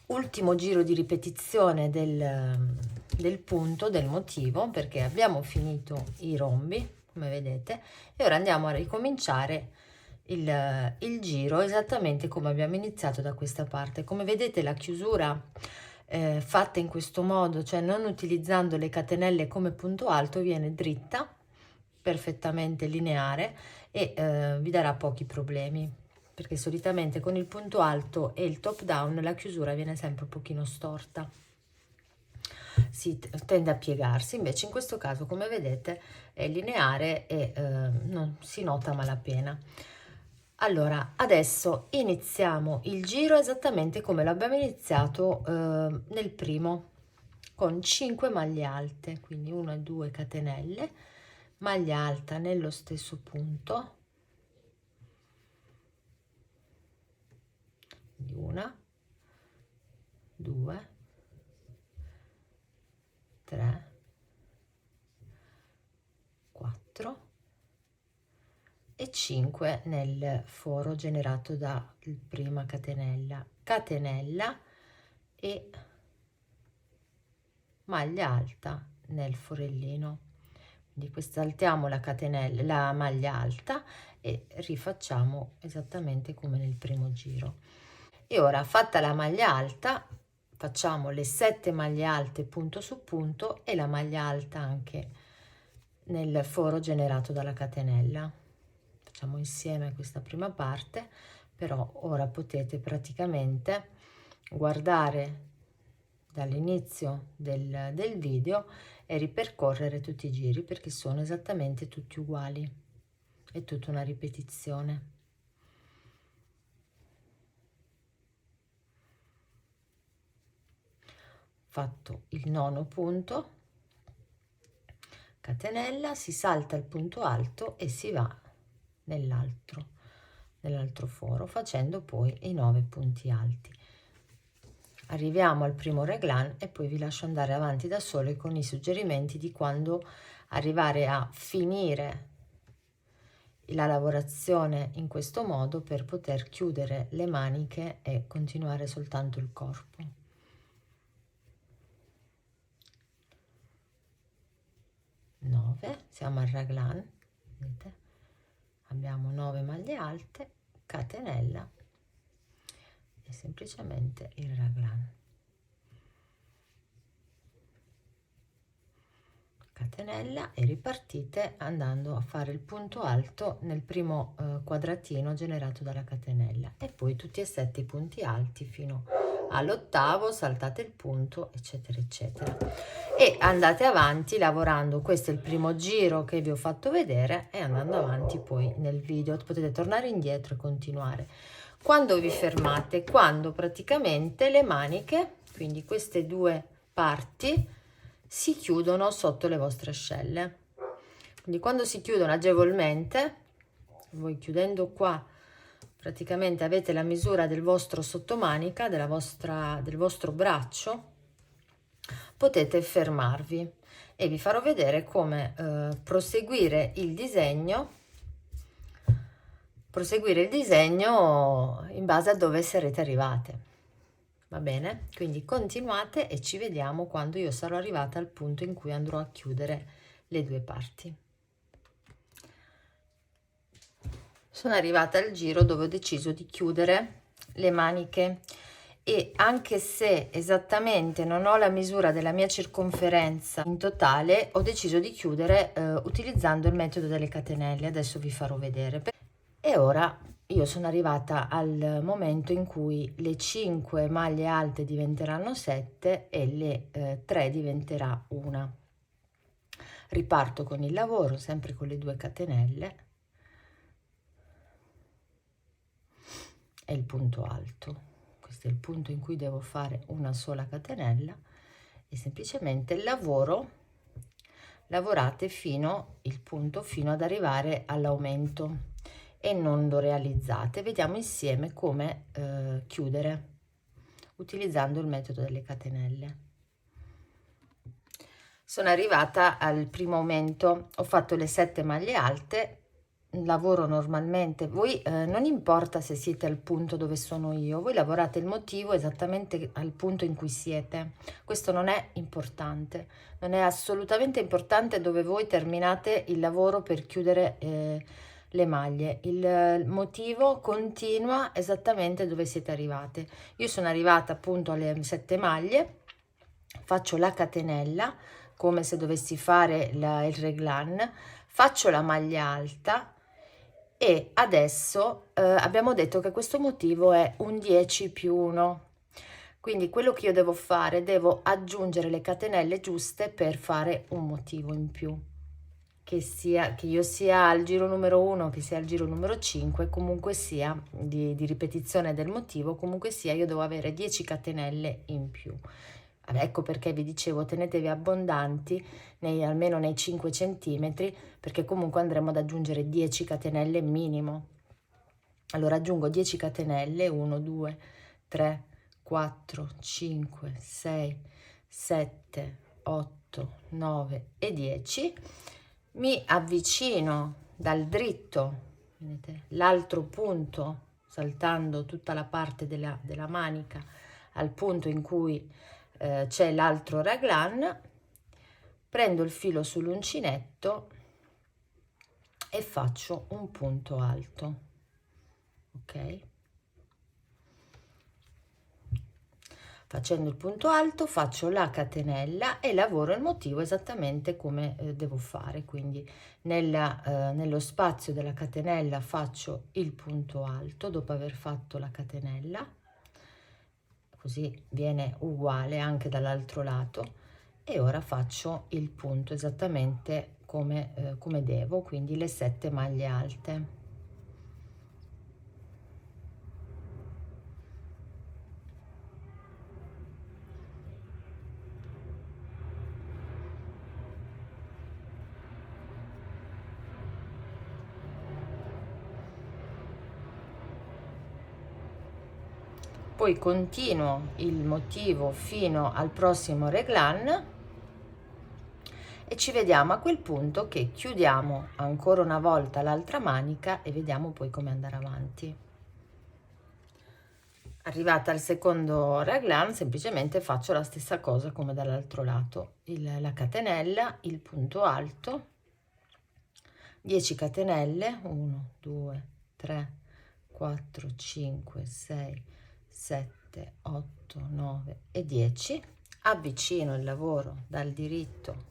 ultimo giro di ripetizione del punto del motivo, perché abbiamo finito i rombi come vedete e ora andiamo a ricominciare il giro esattamente come abbiamo iniziato da questa parte. Come vedete la chiusura fatta in questo modo, cioè non utilizzando le catenelle come punto alto, viene dritta, perfettamente lineare e vi darà pochi problemi, perché solitamente con il punto alto e il top down la chiusura viene sempre un pochino storta, si tende a piegarsi. Invece in questo caso come vedete è lineare e non si nota malapena. Allora adesso iniziamo il giro esattamente come l'abbiamo iniziato nel primo, con 5 maglie alte, quindi 1 e 2 catenelle, maglia alta nello stesso punto, quindi 1 2 3 4 e 5 nel foro generato da prima catenella, catenella e maglia alta nel forellino. Quindi saltiamo la catenella, la maglia alta e rifacciamo esattamente come nel primo giro. E ora fatta la maglia alta facciamo le 7 maglie alte punto su punto e la maglia alta anche nel foro generato dalla catenella. Facciamo insieme questa prima parte, però ora potete praticamente guardare dall'inizio del video e ripercorrere tutti i giri perché sono esattamente tutti uguali, è tutta una ripetizione. Fatto il nono punto, catenella, si salta il punto alto e si va nell'altro foro facendo poi i 9 punti alti. Arriviamo al primo reglan e poi vi lascio andare avanti da sole con i suggerimenti di quando arrivare a finire la lavorazione in questo modo per poter chiudere le maniche e continuare soltanto il corpo. Siamo al raglan, vedete? Abbiamo 9 maglie alte, catenella e semplicemente il raglan, catenella, e ripartite andando a fare il punto alto nel primo quadratino generato dalla catenella, e poi tutti e 7 i punti alti fino all'8º, saltate il punto, eccetera eccetera, e andate avanti lavorando. Questo è il primo giro che vi ho fatto vedere, e andando avanti poi nel video potete tornare indietro e continuare. Quando vi fermate? Quando praticamente le maniche, quindi queste due parti, si chiudono sotto le vostre ascelle. Quindi quando si chiudono agevolmente, voi chiudendo qua praticamente avete la misura del vostro sottomanica, del vostro braccio, potete fermarvi, e vi farò vedere come proseguire il disegno in base a dove sarete arrivate. Va bene? Quindi continuate e ci vediamo quando io sarò arrivata al punto in cui andrò a chiudere le due parti. Sono arrivata al giro dove ho deciso di chiudere le maniche, e anche se esattamente non ho la misura della mia circonferenza in totale, ho deciso di chiudere utilizzando il metodo delle catenelle. Adesso vi farò vedere. E ora io sono arrivata al momento in cui le 5 maglie alte diventeranno 7 e le 3 diventerà una. Riparto con il lavoro sempre con le 2 catenelle e il punto alto. Questo è il punto in cui devo fare una sola catenella, e semplicemente lavorate fino ad arrivare all'aumento e non lo realizzate. Vediamo insieme come chiudere utilizzando il metodo delle catenelle. Sono arrivata al primo aumento, ho fatto le 7 maglie alte, lavoro normalmente. Voi non importa se siete al punto dove sono io, voi lavorate il motivo esattamente al punto in cui siete. Questo non è importante, non è assolutamente importante dove voi terminate il lavoro per chiudere le maglie. Il motivo continua esattamente dove siete arrivate. Io sono arrivata appunto alle 7 maglie, faccio la catenella come se dovessi fare il raglan, faccio la maglia alta, e adesso abbiamo detto che questo motivo è un 10 più 1, quindi quello che io devo fare, devo aggiungere le catenelle giuste per fare un motivo in più, che io sia al giro numero 1, che sia al giro numero 5, comunque sia di ripetizione del motivo, comunque sia io devo avere 10 catenelle in più. Ecco perché vi dicevo, tenetevi abbondanti almeno nei 5 centimetri, perché comunque andremo ad aggiungere 10 catenelle minimo. Allora aggiungo 10 catenelle, 1 2 3 4 5 6 7 8 9 e 10. Mi avvicino dal dritto, vedete, l'altro punto, saltando tutta la parte della manica al punto in cui c'è l'altro raglan, prendo il filo sull'uncinetto e faccio un punto alto, ok? Facendo il punto alto faccio la catenella e lavoro il motivo esattamente come devo fare, quindi nello spazio della catenella faccio il punto alto dopo aver fatto la catenella, così viene uguale anche dall'altro lato, e ora faccio il punto esattamente come devo, quindi le 7 maglie alte. Poi continuo il motivo fino al prossimo raglan e ci vediamo a quel punto, che chiudiamo ancora una volta l'altra manica e vediamo poi come andare avanti. Arrivata al secondo raglan semplicemente faccio la stessa cosa come dall'altro lato, la catenella, il punto alto, 10 catenelle, 1 2 3 4, 5, 6, 7, 8, 9 e 10. Avvicino il lavoro dal diritto,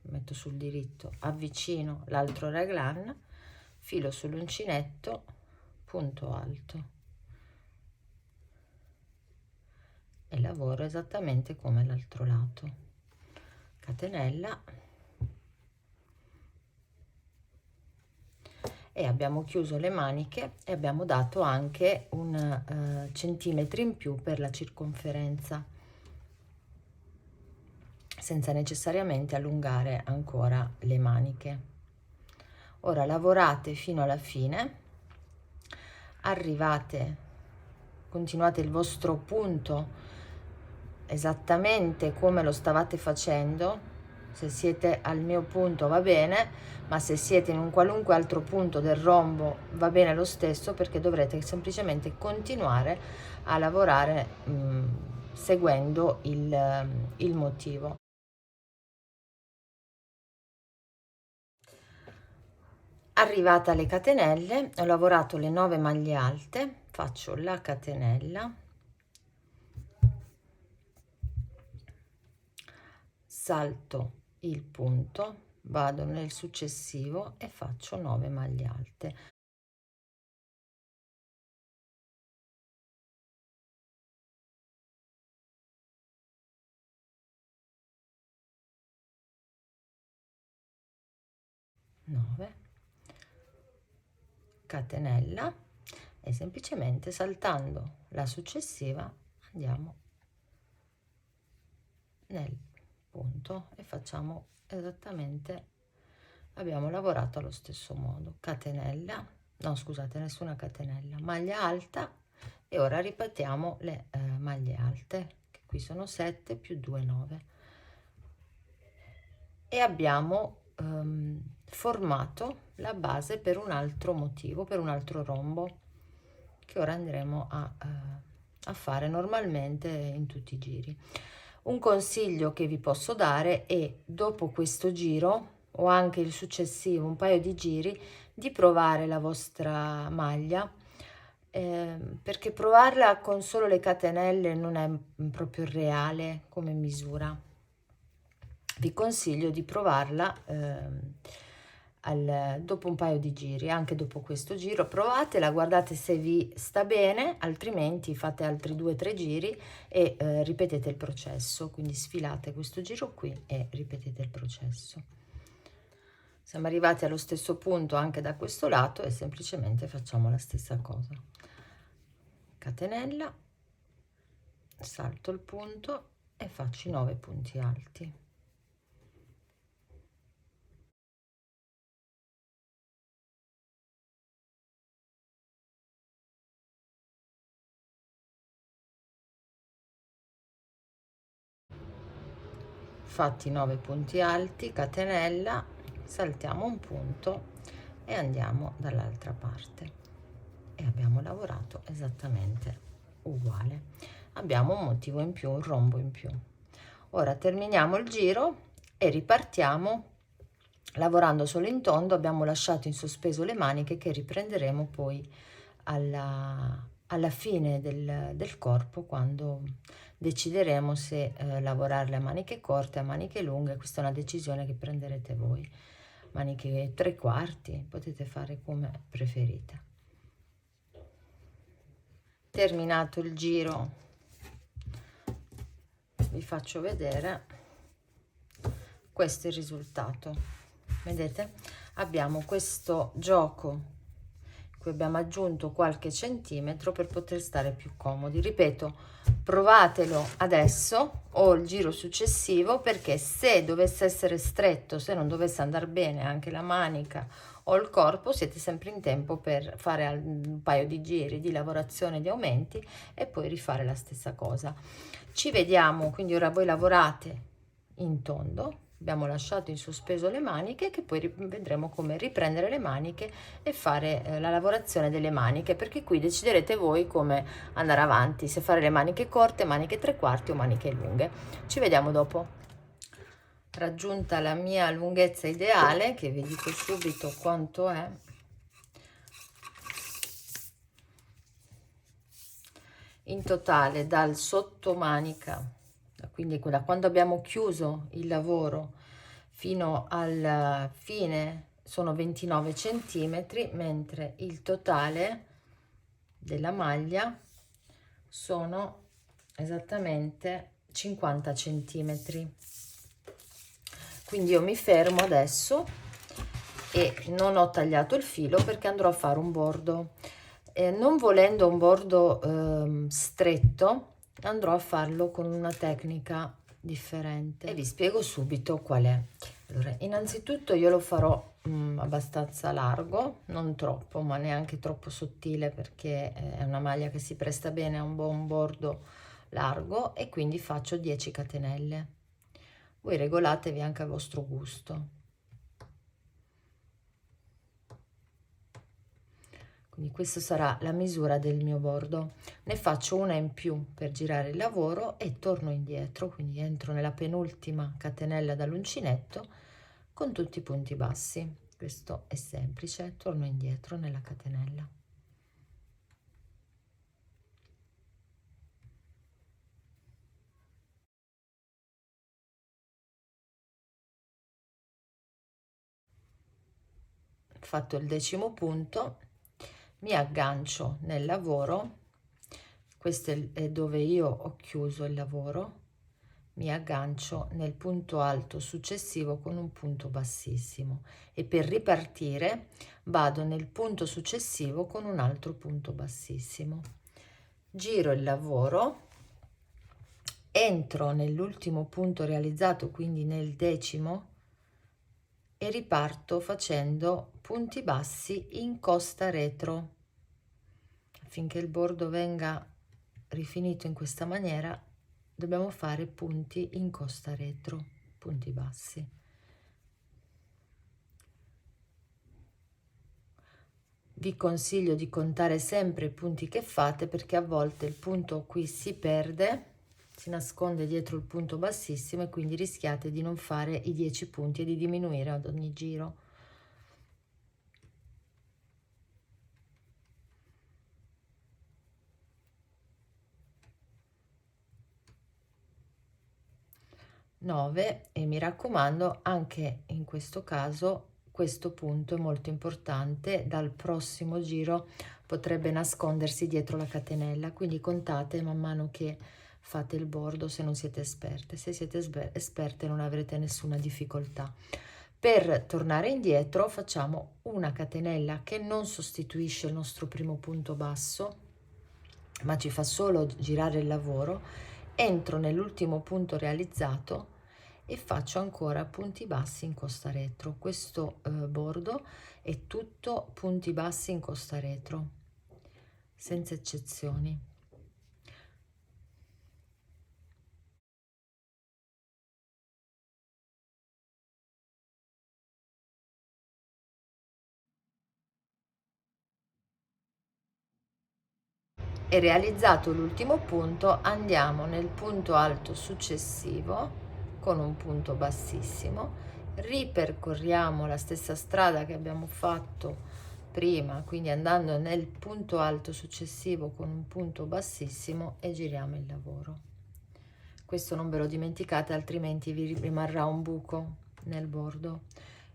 metto sul diritto, avvicino l'altro raglan, filo sull'uncinetto, punto alto e lavoro esattamente come l'altro lato. Catenella e abbiamo chiuso le maniche e abbiamo dato anche un centimetro in più per la circonferenza, senza necessariamente allungare ancora le maniche. Ora lavorate fino alla fine, arrivate, continuate il vostro punto esattamente come lo stavate facendo. Se siete al mio punto va bene, ma se siete in un qualunque altro punto del rombo va bene lo stesso, perché dovrete semplicemente continuare a lavorare seguendo il motivo. Arrivata alle catenelle, ho lavorato le 9 maglie alte, faccio la catenella, salto il punto, vado nel successivo e faccio 9 maglie alte. Catenella e semplicemente saltando la successiva andiamo nel punto e facciamo esattamente, abbiamo lavorato allo stesso modo. Catenella, no scusate, nessuna catenella, maglia alta e ora ripetiamo le maglie alte, che qui sono 7 più 2 9, e abbiamo formato la base per un altro motivo, per un altro rombo che ora andremo a fare normalmente in tutti i giri. Un consiglio che vi posso dare è, dopo questo giro o anche il successivo, un paio di giri, di provare la vostra maglia, perché provarla con solo le catenelle non è proprio reale come misura. Vi consiglio di provarla dopo un paio di giri. Anche dopo questo giro provatela, guardate se vi sta bene, altrimenti fate altri 2-3 giri e ripetete il processo. Quindi sfilate questo giro qui e ripetete il processo. Siamo arrivati allo stesso punto anche da questo lato e semplicemente facciamo la stessa cosa. Catenella, salto il punto e faccio i 9 punti alti. Fatti 9 punti alti, catenella, saltiamo un punto e andiamo dall'altra parte e abbiamo lavorato esattamente uguale. Abbiamo un motivo in più, un rombo in più. Ora terminiamo il giro e ripartiamo lavorando solo in tondo. Abbiamo lasciato in sospeso le maniche che riprenderemo poi alla fine del corpo, quando decideremo se lavorare a maniche corte, a maniche lunghe. Questa è una decisione che prenderete voi. Maniche 3/4, potete fare come preferite. Terminato il giro, vi faccio vedere, questo è il risultato. Vedete, abbiamo questo gioco, qui abbiamo aggiunto qualche centimetro per poter stare più comodi. Ripeto, provatelo adesso o il giro successivo, perché se dovesse essere stretto, se non dovesse andare bene anche la manica o il corpo, siete sempre in tempo per fare un paio di giri di lavorazione, di aumenti, e poi rifare la stessa cosa. Ci vediamo, quindi ora voi lavorate in tondo, abbiamo lasciato in sospeso le maniche, che poi vedremo come riprendere le maniche e fare la lavorazione delle maniche, perché qui deciderete voi come andare avanti, se fare le maniche corte, maniche 3/4 o maniche lunghe. Ci vediamo dopo. Raggiunta la mia lunghezza ideale, che vi dico subito quanto è, in totale dal sottomanica, quindi da quando abbiamo chiuso il lavoro fino al fine sono 29 centimetri, mentre il totale della maglia sono esattamente 50 centimetri. Quindi io mi fermo adesso e non ho tagliato il filo perché andrò a fare un bordo. Non volendo un bordo stretto, andrò a farlo con una tecnica differente e vi spiego subito qual è. Allora, innanzitutto io lo farò abbastanza largo, non troppo, ma neanche troppo sottile, perché è una maglia che si presta bene a un buon bordo largo, e quindi faccio 10 catenelle. Voi regolatevi anche a vostro gusto. Quindi questa sarà la misura del mio bordo. Ne faccio una in più per girare il lavoro e torno indietro, quindi entro nella penultima catenella dall'uncinetto con tutti i punti bassi. Questo è semplice, torno indietro nella catenella. Fatto il 10° punto, mi aggancio nel lavoro. Questo è dove io ho chiuso il lavoro. Mi aggancio nel punto alto successivo con un punto bassissimo, e per ripartire vado nel punto successivo con un altro punto bassissimo. Giro il lavoro, entro nell'ultimo punto realizzato, quindi nel 10°, e riparto facendo punti bassi in costa retro. Affinché il bordo venga rifinito in questa maniera, dobbiamo fare punti in costa retro, punti bassi. Vi consiglio di contare sempre i punti che fate, perché a volte il punto qui si perde, si nasconde dietro il punto bassissimo, e quindi rischiate di non fare i 10 punti e di diminuire ad ogni giro. E mi raccomando, anche in questo caso questo punto è molto importante, dal prossimo giro potrebbe nascondersi dietro la catenella, quindi contate man mano che fate il bordo, se non siete esperte. Se siete esperte non avrete nessuna difficoltà. Per tornare indietro facciamo una catenella che non sostituisce il nostro primo punto basso, ma ci fa solo girare il lavoro. Entro nell'ultimo punto realizzato e faccio ancora punti bassi in costa retro. Questo bordo è tutto punti bassi in costa retro, senza eccezioni. E realizzato l'ultimo punto, andiamo nel punto alto successivo con un punto bassissimo, ripercorriamo la stessa strada che abbiamo fatto prima, quindi andando nel punto alto successivo con un punto bassissimo, e giriamo il lavoro. Questo non ve lo dimenticate, altrimenti vi rimarrà un buco nel bordo,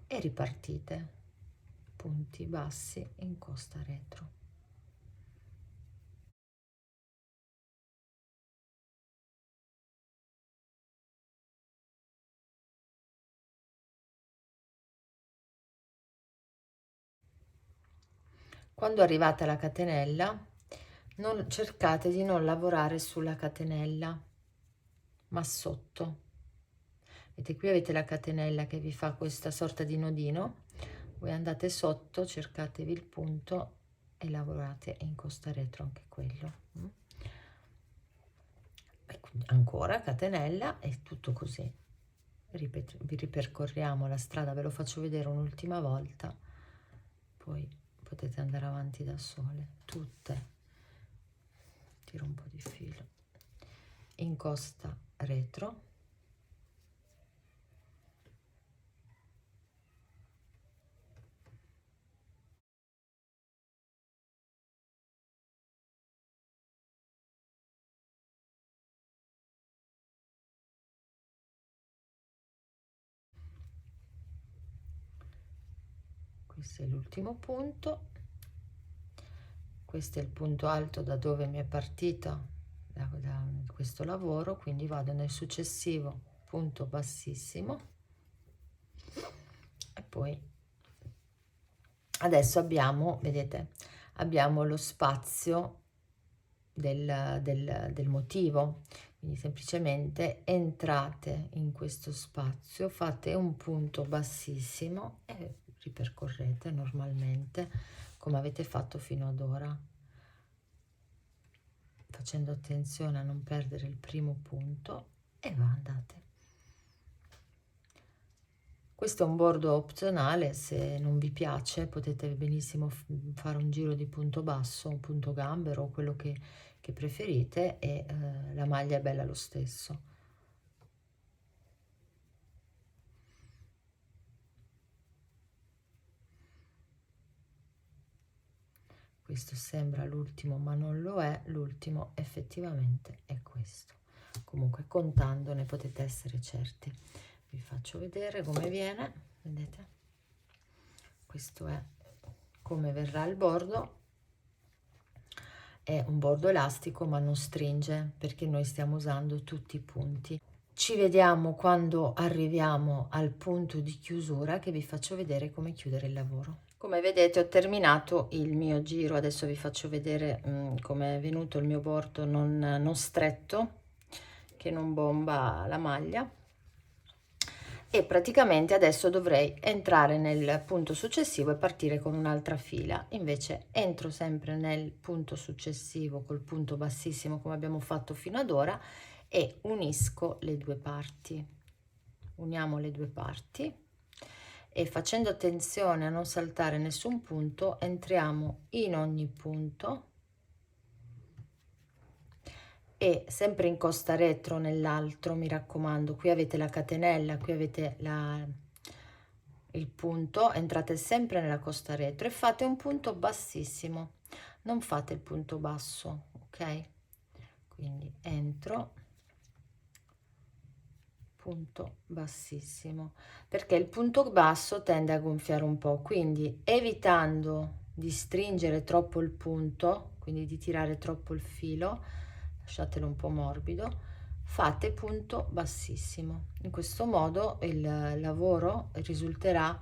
e ripartite punti bassi in costa retro. Quando arrivate alla catenella, cercate di non lavorare sulla catenella, ma sotto. Vedete, qui avete la catenella che vi fa questa sorta di nodino, voi andate sotto, cercatevi il punto e lavorate in costa retro anche quello. E quindi ancora catenella, e tutto così. Vi ripercorriamo la strada, ve lo faccio vedere un'ultima volta, poi potete andare avanti da sole. Tutte, tiro un po' di filo, in costa retro, questo è l'ultimo punto, questo è il punto alto da dove mi è partito da questo lavoro, quindi vado nel successivo punto bassissimo e poi adesso abbiamo, vedete, abbiamo lo spazio del motivo, quindi semplicemente entrate in questo spazio, fate un punto bassissimo e ripercorrete normalmente come avete fatto fino ad ora, facendo attenzione a non perdere il primo punto e andate. Questo è un bordo opzionale, se non vi piace potete benissimo fare un giro di punto basso, un punto gambero o quello che preferite e la maglia è bella lo stesso. Questo sembra l'ultimo ma non lo è, l'ultimo effettivamente è questo. Comunque contandone potete essere certi. Vi faccio vedere come viene, vedete? Questo è come verrà il bordo. È un bordo elastico ma non stringe perché noi stiamo usando tutti i punti. Ci vediamo quando arriviamo al punto di chiusura, che vi faccio vedere come chiudere il lavoro. Come vedete ho terminato il mio giro, adesso vi faccio vedere come è venuto il mio bordo non stretto, che non bomba la maglia. E praticamente adesso dovrei entrare nel punto successivo e partire con un'altra fila, invece entro sempre nel punto successivo col punto bassissimo come abbiamo fatto fino ad ora e unisco le due parti, uniamo le due parti e facendo attenzione a non saltare nessun punto entriamo in ogni punto e sempre in costa retro nell'altro, mi raccomando, qui avete la catenella, qui avete il punto, entrate sempre nella costa retro e fate un punto bassissimo, non fate il punto basso, ok? Quindi entro, punto bassissimo, perché il punto basso tende a gonfiare un po', quindi evitando di stringere troppo il punto, quindi di tirare troppo il filo, lasciatelo un po' morbido, fate punto bassissimo. In questo modo il lavoro risulterà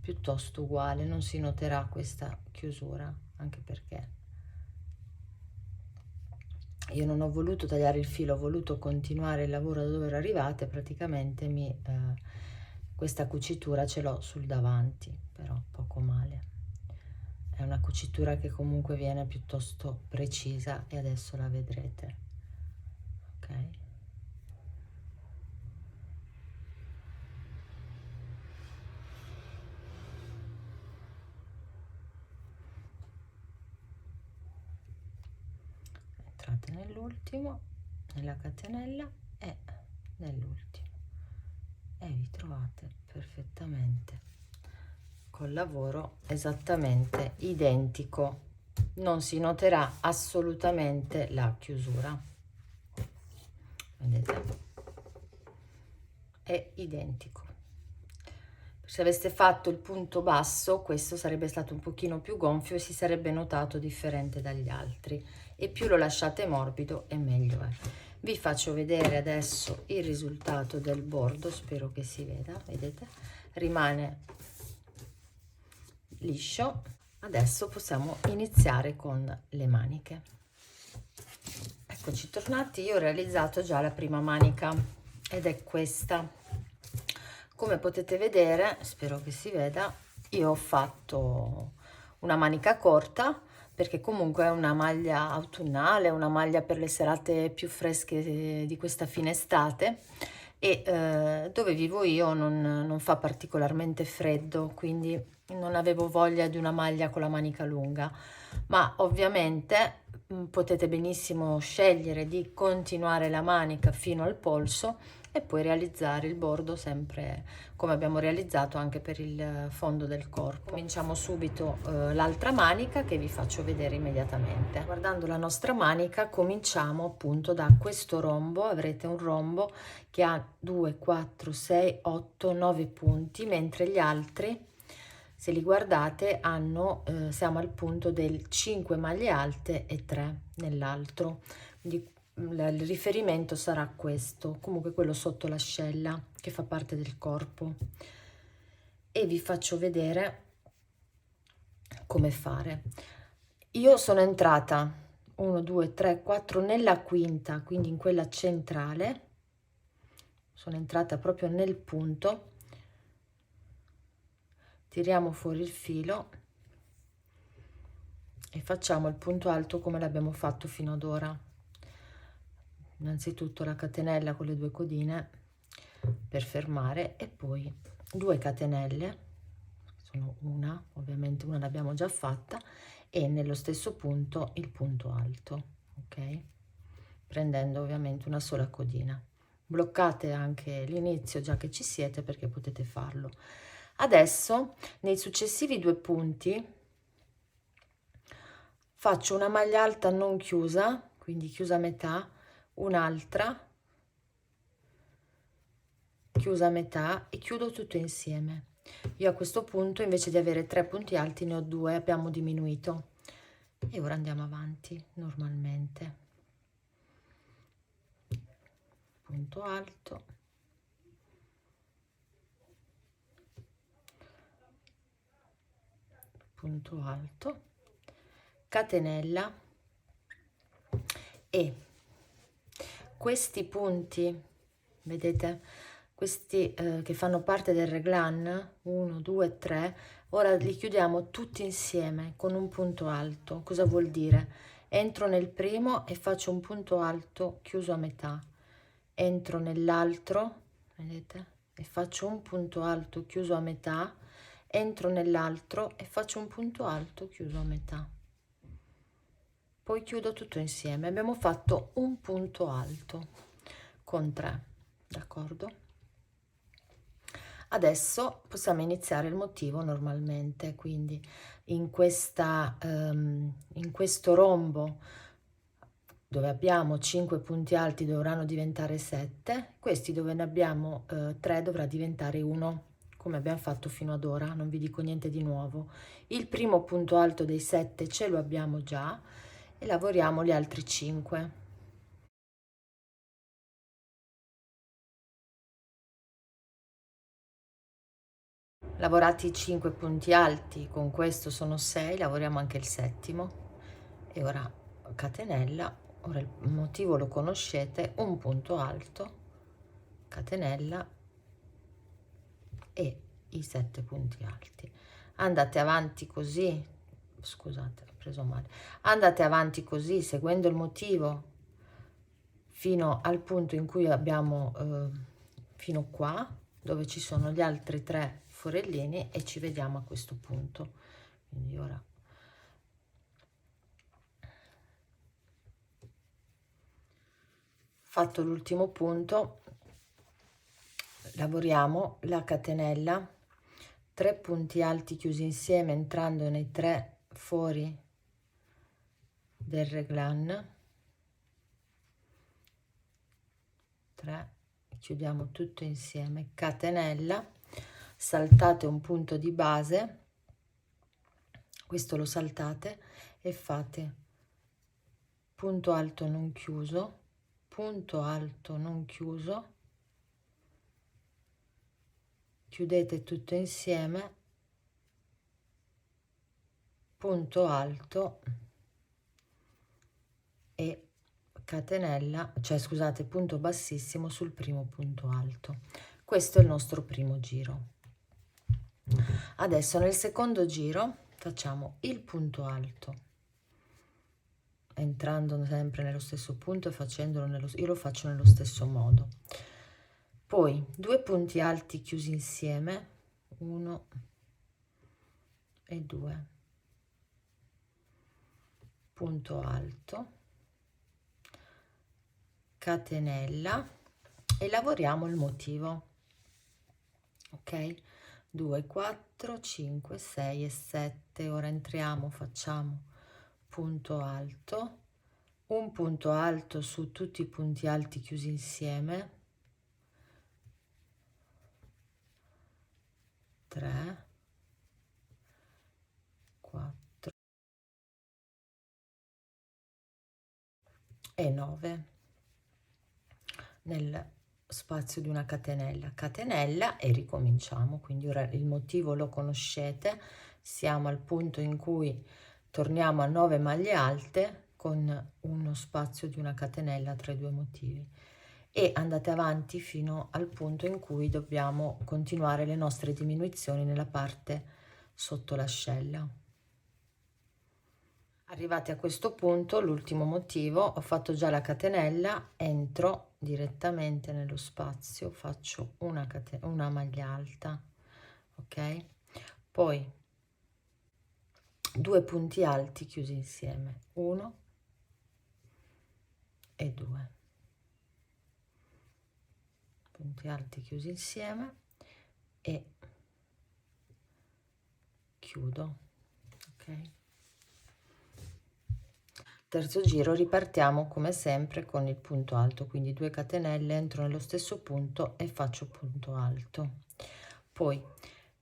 piuttosto uguale, non si noterà questa chiusura, anche perché io non ho voluto tagliare il filo, ho voluto continuare il lavoro da dove ero arrivata e praticamente questa cucitura ce l'ho sul davanti, però poco male. È una cucitura che comunque viene piuttosto precisa e adesso la vedrete, ok? Entrate nell'ultimo, nella catenella e nell'ultimo e vi trovate perfettamente col lavoro esattamente identico, non si noterà assolutamente la chiusura, vedete, è identico. Se aveste fatto il punto basso questo sarebbe stato un pochino più gonfio e si sarebbe notato differente dagli altri, e più lo lasciate morbido e meglio è. Vi faccio vedere adesso il risultato del bordo, spero che si veda, vedete, rimane liscio. Adesso possiamo iniziare con le maniche. Eccoci tornati, io ho realizzato già la prima manica ed è questa. Come potete vedere, spero che si veda, io ho fatto una manica corta perché comunque è una maglia autunnale, una maglia per le serate più fresche di questa fine estate e dove vivo io non fa particolarmente freddo, quindi non avevo voglia di una maglia con la manica lunga, ma ovviamente potete benissimo scegliere di continuare la manica fino al polso e poi realizzare il bordo sempre come abbiamo realizzato anche per il fondo del corpo. Cominciamo subito l'altra manica che vi faccio vedere immediatamente. Guardando la nostra manica cominciamo appunto da questo rombo, avrete un rombo che ha 2, 4, 6, 8, 9 punti, mentre gli altri se li guardate hanno, siamo al punto del 5 maglie alte e 3 nell'altro, quindi il riferimento sarà questo, comunque quello sotto l'ascella che fa parte del corpo, e vi faccio vedere come fare. Io sono entrata 1 2 3 4 nella quinta, quindi in quella centrale, sono entrata proprio nel punto, tiriamo fuori il filo e facciamo il punto alto come l'abbiamo fatto fino ad ora. Innanzitutto la catenella con le 2 codine per fermare, e poi 2 catenelle, sono una, ovviamente una l'abbiamo già fatta, e nello stesso punto il punto alto, ok, prendendo ovviamente una sola codina. Bloccate anche l'inizio già che ci siete, perché potete farlo. Adesso nei successivi 2 punti faccio una maglia alta non chiusa, quindi chiusa a metà, un'altra chiusa a metà e chiudo tutto insieme. Io a questo punto, invece di avere 3 punti alti, ne ho 2, abbiamo diminuito, e ora andiamo avanti normalmente. Punto alto, punto alto, catenella, e questi punti, vedete, questi che fanno parte del reglan, 1 2 3, ora li chiudiamo tutti insieme con un punto alto. Cosa vuol dire? Entro nel primo e faccio un punto alto chiuso a metà, entro nell'altro, vedete, e faccio un punto alto chiuso a metà, entro nell'altro e faccio un punto alto chiuso a metà, poi chiudo tutto insieme. Abbiamo fatto un punto alto con 3, d'accordo? Adesso possiamo iniziare il motivo normalmente, quindi in questo rombo dove abbiamo 5 punti alti dovranno diventare 7, questi dove ne abbiamo 3 dovrà diventare 1, come abbiamo fatto fino ad ora, non vi dico niente di nuovo. Il primo punto alto dei 7 ce lo abbiamo già, e lavoriamo gli altri 5. Lavorati i 5 punti alti, con questo sono 6, lavoriamo anche il settimo, e ora catenella. Ora il motivo lo conoscete, un punto alto, catenella e i 7 punti alti. Andate avanti così, scusate, ho preso male, andate avanti così seguendo il motivo fino al punto in cui abbiamo fino qua, dove ci sono gli altri 3 forellini, e ci vediamo a questo punto. Quindi ora fatto l'ultimo punto, lavoriamo la catenella, 3 punti alti chiusi insieme entrando nei 3 fori del reglan, 3, chiudiamo tutto insieme, catenella, saltate un punto di base, questo lo saltate e fate punto alto non chiuso, punto alto non chiuso, chiudete tutto insieme, punto alto e catenella, cioè scusate, punto bassissimo sul primo punto alto. Questo è il nostro primo giro. Adesso nel secondo giro facciamo il punto alto, entrando sempre nello stesso punto e facendolo io lo faccio nello stesso modo. Poi 2 punti alti chiusi insieme, 1 e 2, punto alto, catenella, e lavoriamo il motivo, ok? 2 4 5 6 e 7. Ora entriamo, facciamo punto alto, un punto alto su tutti i punti alti chiusi insieme, 3, e 9 nel spazio di una catenella, catenella e ricominciamo. Quindi ora il motivo lo conoscete, siamo al punto in cui torniamo a 9 maglie alte con uno spazio di una catenella tra i due motivi e andate avanti fino al punto in cui dobbiamo continuare le nostre diminuzioni nella parte sotto l'ascella. Arrivati a questo punto, l'ultimo motivo, ho fatto già la catenella, entro direttamente nello spazio, faccio una maglia alta, ok? Poi 2 punti alti chiusi insieme, 1 e 2 punti alti chiusi insieme e chiudo, ok? Terzo giro ripartiamo come sempre con il punto alto, quindi 2 catenelle, entro nello stesso punto e faccio punto alto. Poi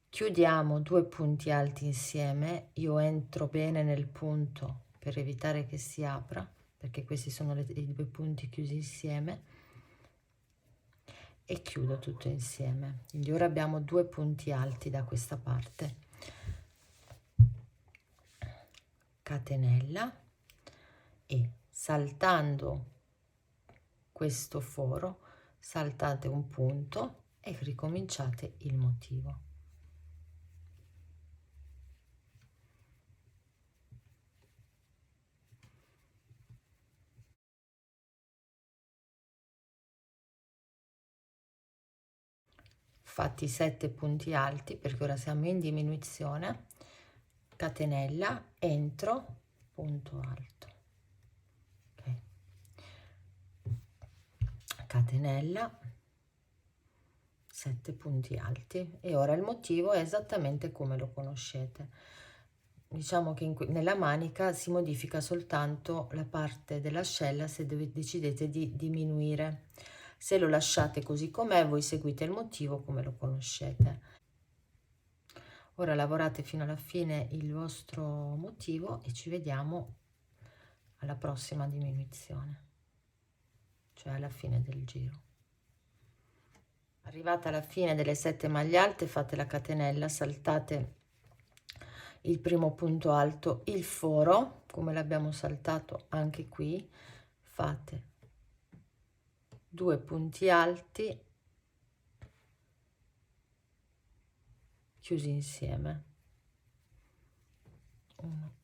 chiudiamo 2 punti alti insieme, io entro bene nel punto per evitare che si apra, perché questi sono i 2 punti chiusi insieme, e chiudo tutto insieme. Quindi ora abbiamo 2 punti alti da questa parte, catenella, e saltando questo foro saltate un punto e ricominciate il motivo. Fatti 7 punti alti, perché ora siamo in diminuzione, catenella, entro, punto alto, okay. Catenella, 7 punti alti, e ora il motivo è esattamente come lo conoscete. Diciamo che nella manica si modifica soltanto la parte dell'ascella se decidete di diminuire. Se lo lasciate così com'è, voi seguite il motivo come lo conoscete. Ora lavorate fino alla fine il vostro motivo e ci vediamo alla prossima diminuzione, cioè alla fine del giro. Arrivata alla fine delle 7 maglie alte, fate la catenella, saltate il primo punto alto, il foro, come l'abbiamo saltato anche qui, fate 2 punti alti chiusi insieme, 1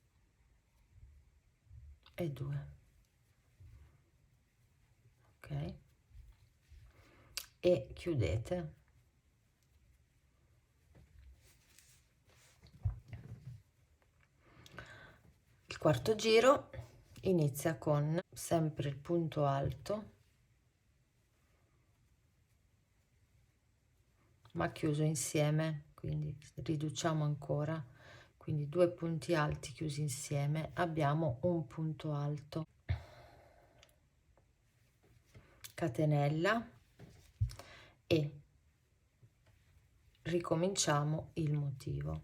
e 2, ok, e chiudete. Il quarto giro inizia con sempre il punto alto ma chiuso insieme, quindi riduciamo ancora, quindi 2 punti alti chiusi insieme, abbiamo un punto alto, catenella e ricominciamo il motivo.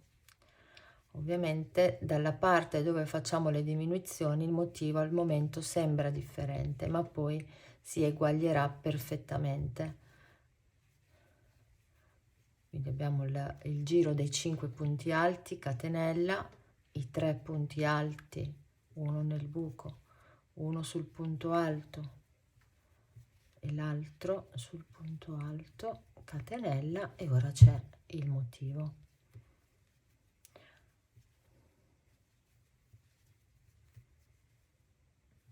Ovviamente dalla parte dove facciamo le diminuzioni il motivo al momento sembra differente, ma poi si eguaglierà perfettamente. Quindi abbiamo il giro dei 5 punti alti, catenella, i 3 punti alti, uno nel buco, uno sul punto alto e l'altro sul punto alto, catenella, e ora c'è il motivo.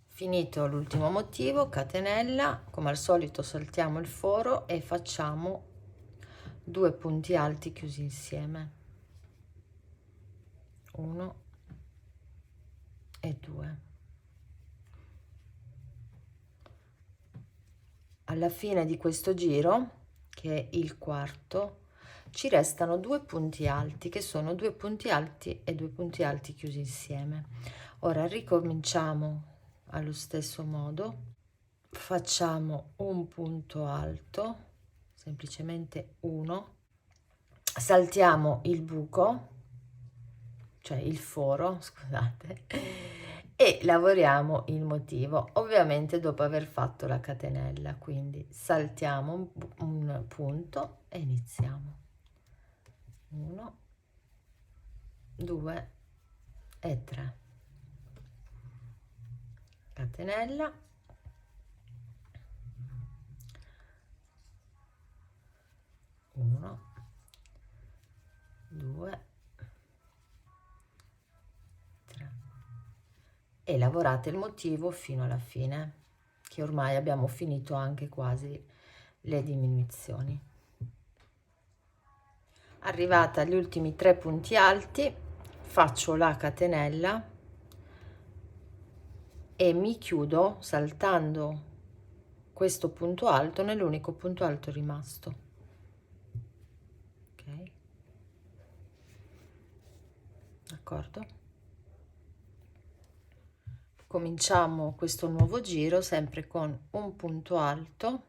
Finito l'ultimo motivo, catenella, come al solito saltiamo il foro e facciamo 2 punti alti chiusi insieme, 1 e 2. Alla fine di questo giro, che è il quarto, ci restano 2 punti alti, che sono 2 punti alti e 2 punti alti chiusi insieme. Ora ricominciamo allo stesso modo, facciamo un punto alto, semplicemente uno, saltiamo il buco, cioè il foro, scusate, e lavoriamo il motivo, ovviamente dopo aver fatto la catenella. Quindi saltiamo un punto e iniziamo. 1, 2 e 3, catenella, 1, 2, 3 e lavorate il motivo fino alla fine, che ormai abbiamo finito anche quasi le diminuzioni. Arrivata agli ultimi 3 punti alti, faccio la catenella e mi chiudo saltando questo punto alto nell'unico punto alto rimasto. Ok, d'accordo? Cominciamo questo nuovo giro sempre con un punto alto,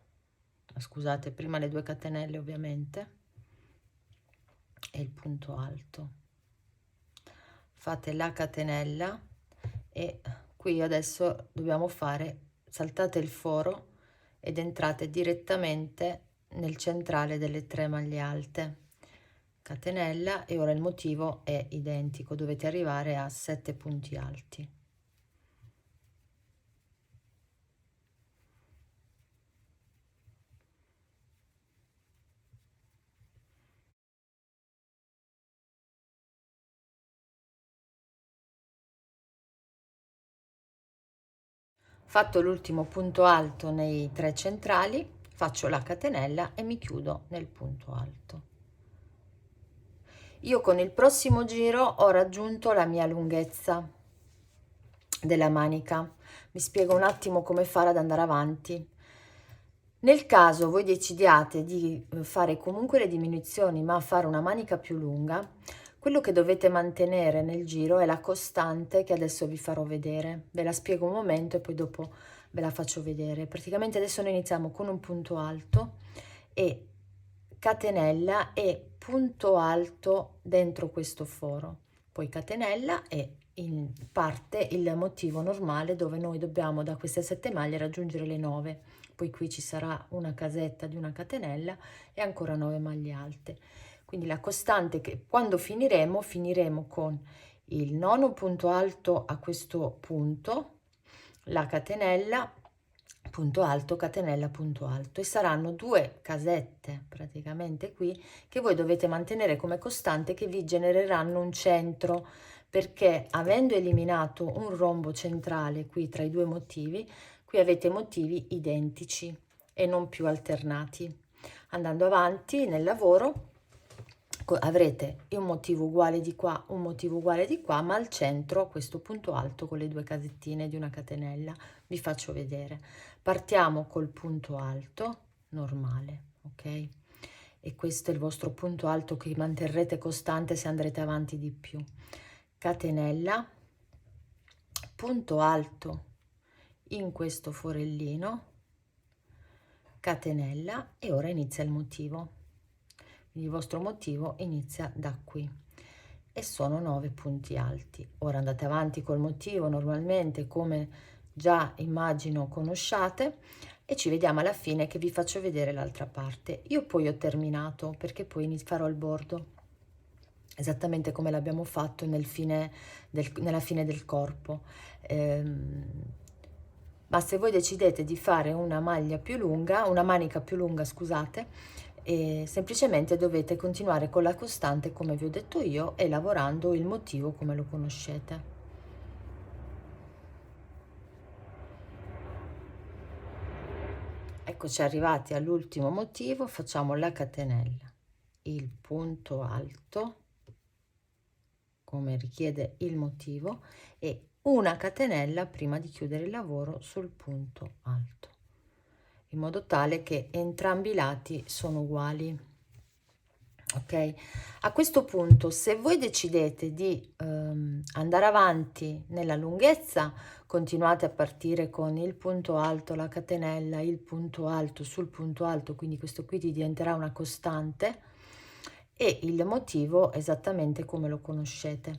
scusate, prima le 2 catenelle ovviamente, e il punto alto. Fate la catenella e qui adesso dobbiamo fare, saltate il foro ed entrate direttamente nel centrale delle 3 maglie alte, catenella, e ora il motivo è identico, dovete arrivare a 7 punti alti. Fatto l'ultimo punto alto nei 3 centrali, faccio la catenella e mi chiudo nel punto alto. Io con il prossimo giro ho raggiunto la mia lunghezza della manica. Vi spiego un attimo come fare ad andare avanti. Nel caso voi decidiate di fare comunque le diminuzioni ma fare una manica più lunga, quello che dovete mantenere nel giro è la costante che adesso vi farò vedere. Ve la spiego un momento e poi dopo ve la faccio vedere. Praticamente adesso noi iniziamo con un punto alto e catenella e punto alto dentro questo foro, poi catenella e in parte il motivo normale dove noi dobbiamo da queste 7 maglie raggiungere le 9. Poi qui ci sarà una casetta di una catenella e ancora 9 maglie alte. Quindi la costante che quando finiremo con il nono punto alto a questo punto, la catenella, punto alto, catenella, punto alto, e saranno 2 casette praticamente qui che voi dovete mantenere come costante, che vi genereranno un centro, perché avendo eliminato un rombo centrale qui tra i 2 motivi, qui avete motivi identici e non più alternati. Andando avanti nel lavoro avrete un motivo uguale di qua, un motivo uguale di qua, ma al centro questo punto alto con le 2 casettine di una catenella. Vi faccio vedere. Partiamo col punto alto normale, ok? E questo è il vostro punto alto che manterrete costante se andrete avanti di più. Catenella, punto alto in questo forellino, catenella, e ora inizia il motivo. Il vostro motivo inizia da qui e sono 9 punti alti. Ora andate avanti col motivo normalmente, come già immagino conosciate, e ci vediamo alla fine che vi faccio vedere l'altra parte. Io poi ho terminato perché poi farò il bordo esattamente come l'abbiamo fatto nella fine del corpo. Ma se voi decidete di fare una maglia più lunga, una manica più lunga, scusate, e semplicemente dovete continuare con la costante come vi ho detto io e lavorando il motivo come lo conoscete. Eccoci arrivati all'ultimo motivo, facciamo la catenella, il punto alto come richiede il motivo e una catenella prima di chiudere il lavoro sul punto alto, in modo tale che entrambi i lati sono uguali. Ok, a questo punto se voi decidete di andare avanti nella lunghezza, continuate a partire con il punto alto, la catenella, il punto alto sul punto alto, quindi questo qui diventerà una costante, e il motivo esattamente come lo conoscete.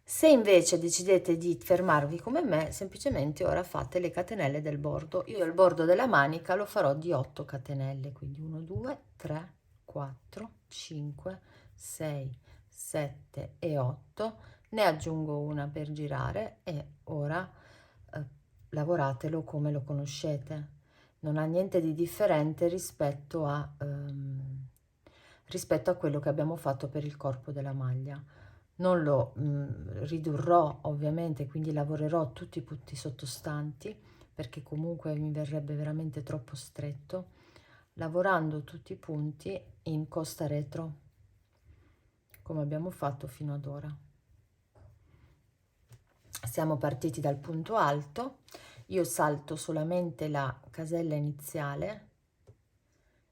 Se invece decidete di fermarvi come me, semplicemente ora fate le catenelle del bordo. Io il bordo della manica lo farò di 8 catenelle, quindi 1, 2, 3, 4, 5, 6, 7 e 8. Ne aggiungo una per girare e ora lavoratelo come lo conoscete. Non ha niente di differente rispetto a quello che abbiamo fatto per il corpo della maglia. Non lo ridurrò ovviamente, quindi lavorerò tutti i punti sottostanti perché comunque mi verrebbe veramente troppo stretto, lavorando tutti i punti in costa retro come abbiamo fatto fino ad ora. Siamo partiti dal punto alto, io salto solamente la casella iniziale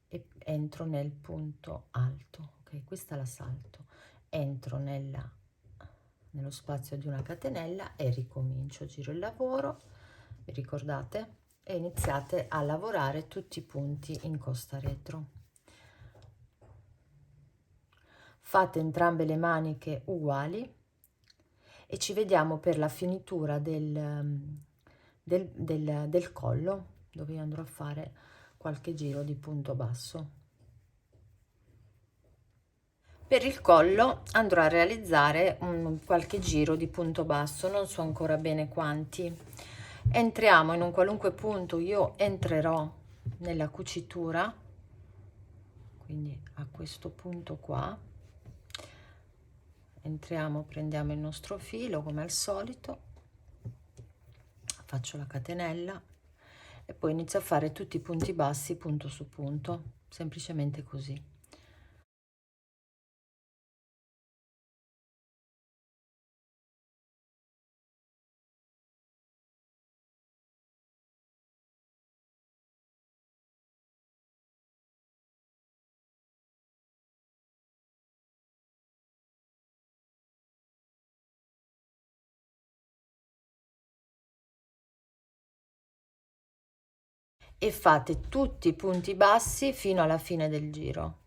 e entro nel punto alto. Ok, questa la salto, entro nello spazio di una catenella e ricomincio, giro il lavoro, vi ricordate? E iniziate a lavorare tutti i punti in costa retro. Fate entrambe le maniche uguali e ci vediamo per la finitura del collo, dove io andrò a fare qualche giro di punto basso. Per il collo andrò a realizzare qualche giro di punto basso, non so ancora bene quanti. Entriamo in un qualunque punto, io entrerò nella cucitura, quindi a questo punto qua. Entriamo, prendiamo il nostro filo come al solito, faccio la catenella e poi inizio a fare tutti i punti bassi punto su punto, semplicemente così. E fate tutti i punti bassi fino alla fine del giro.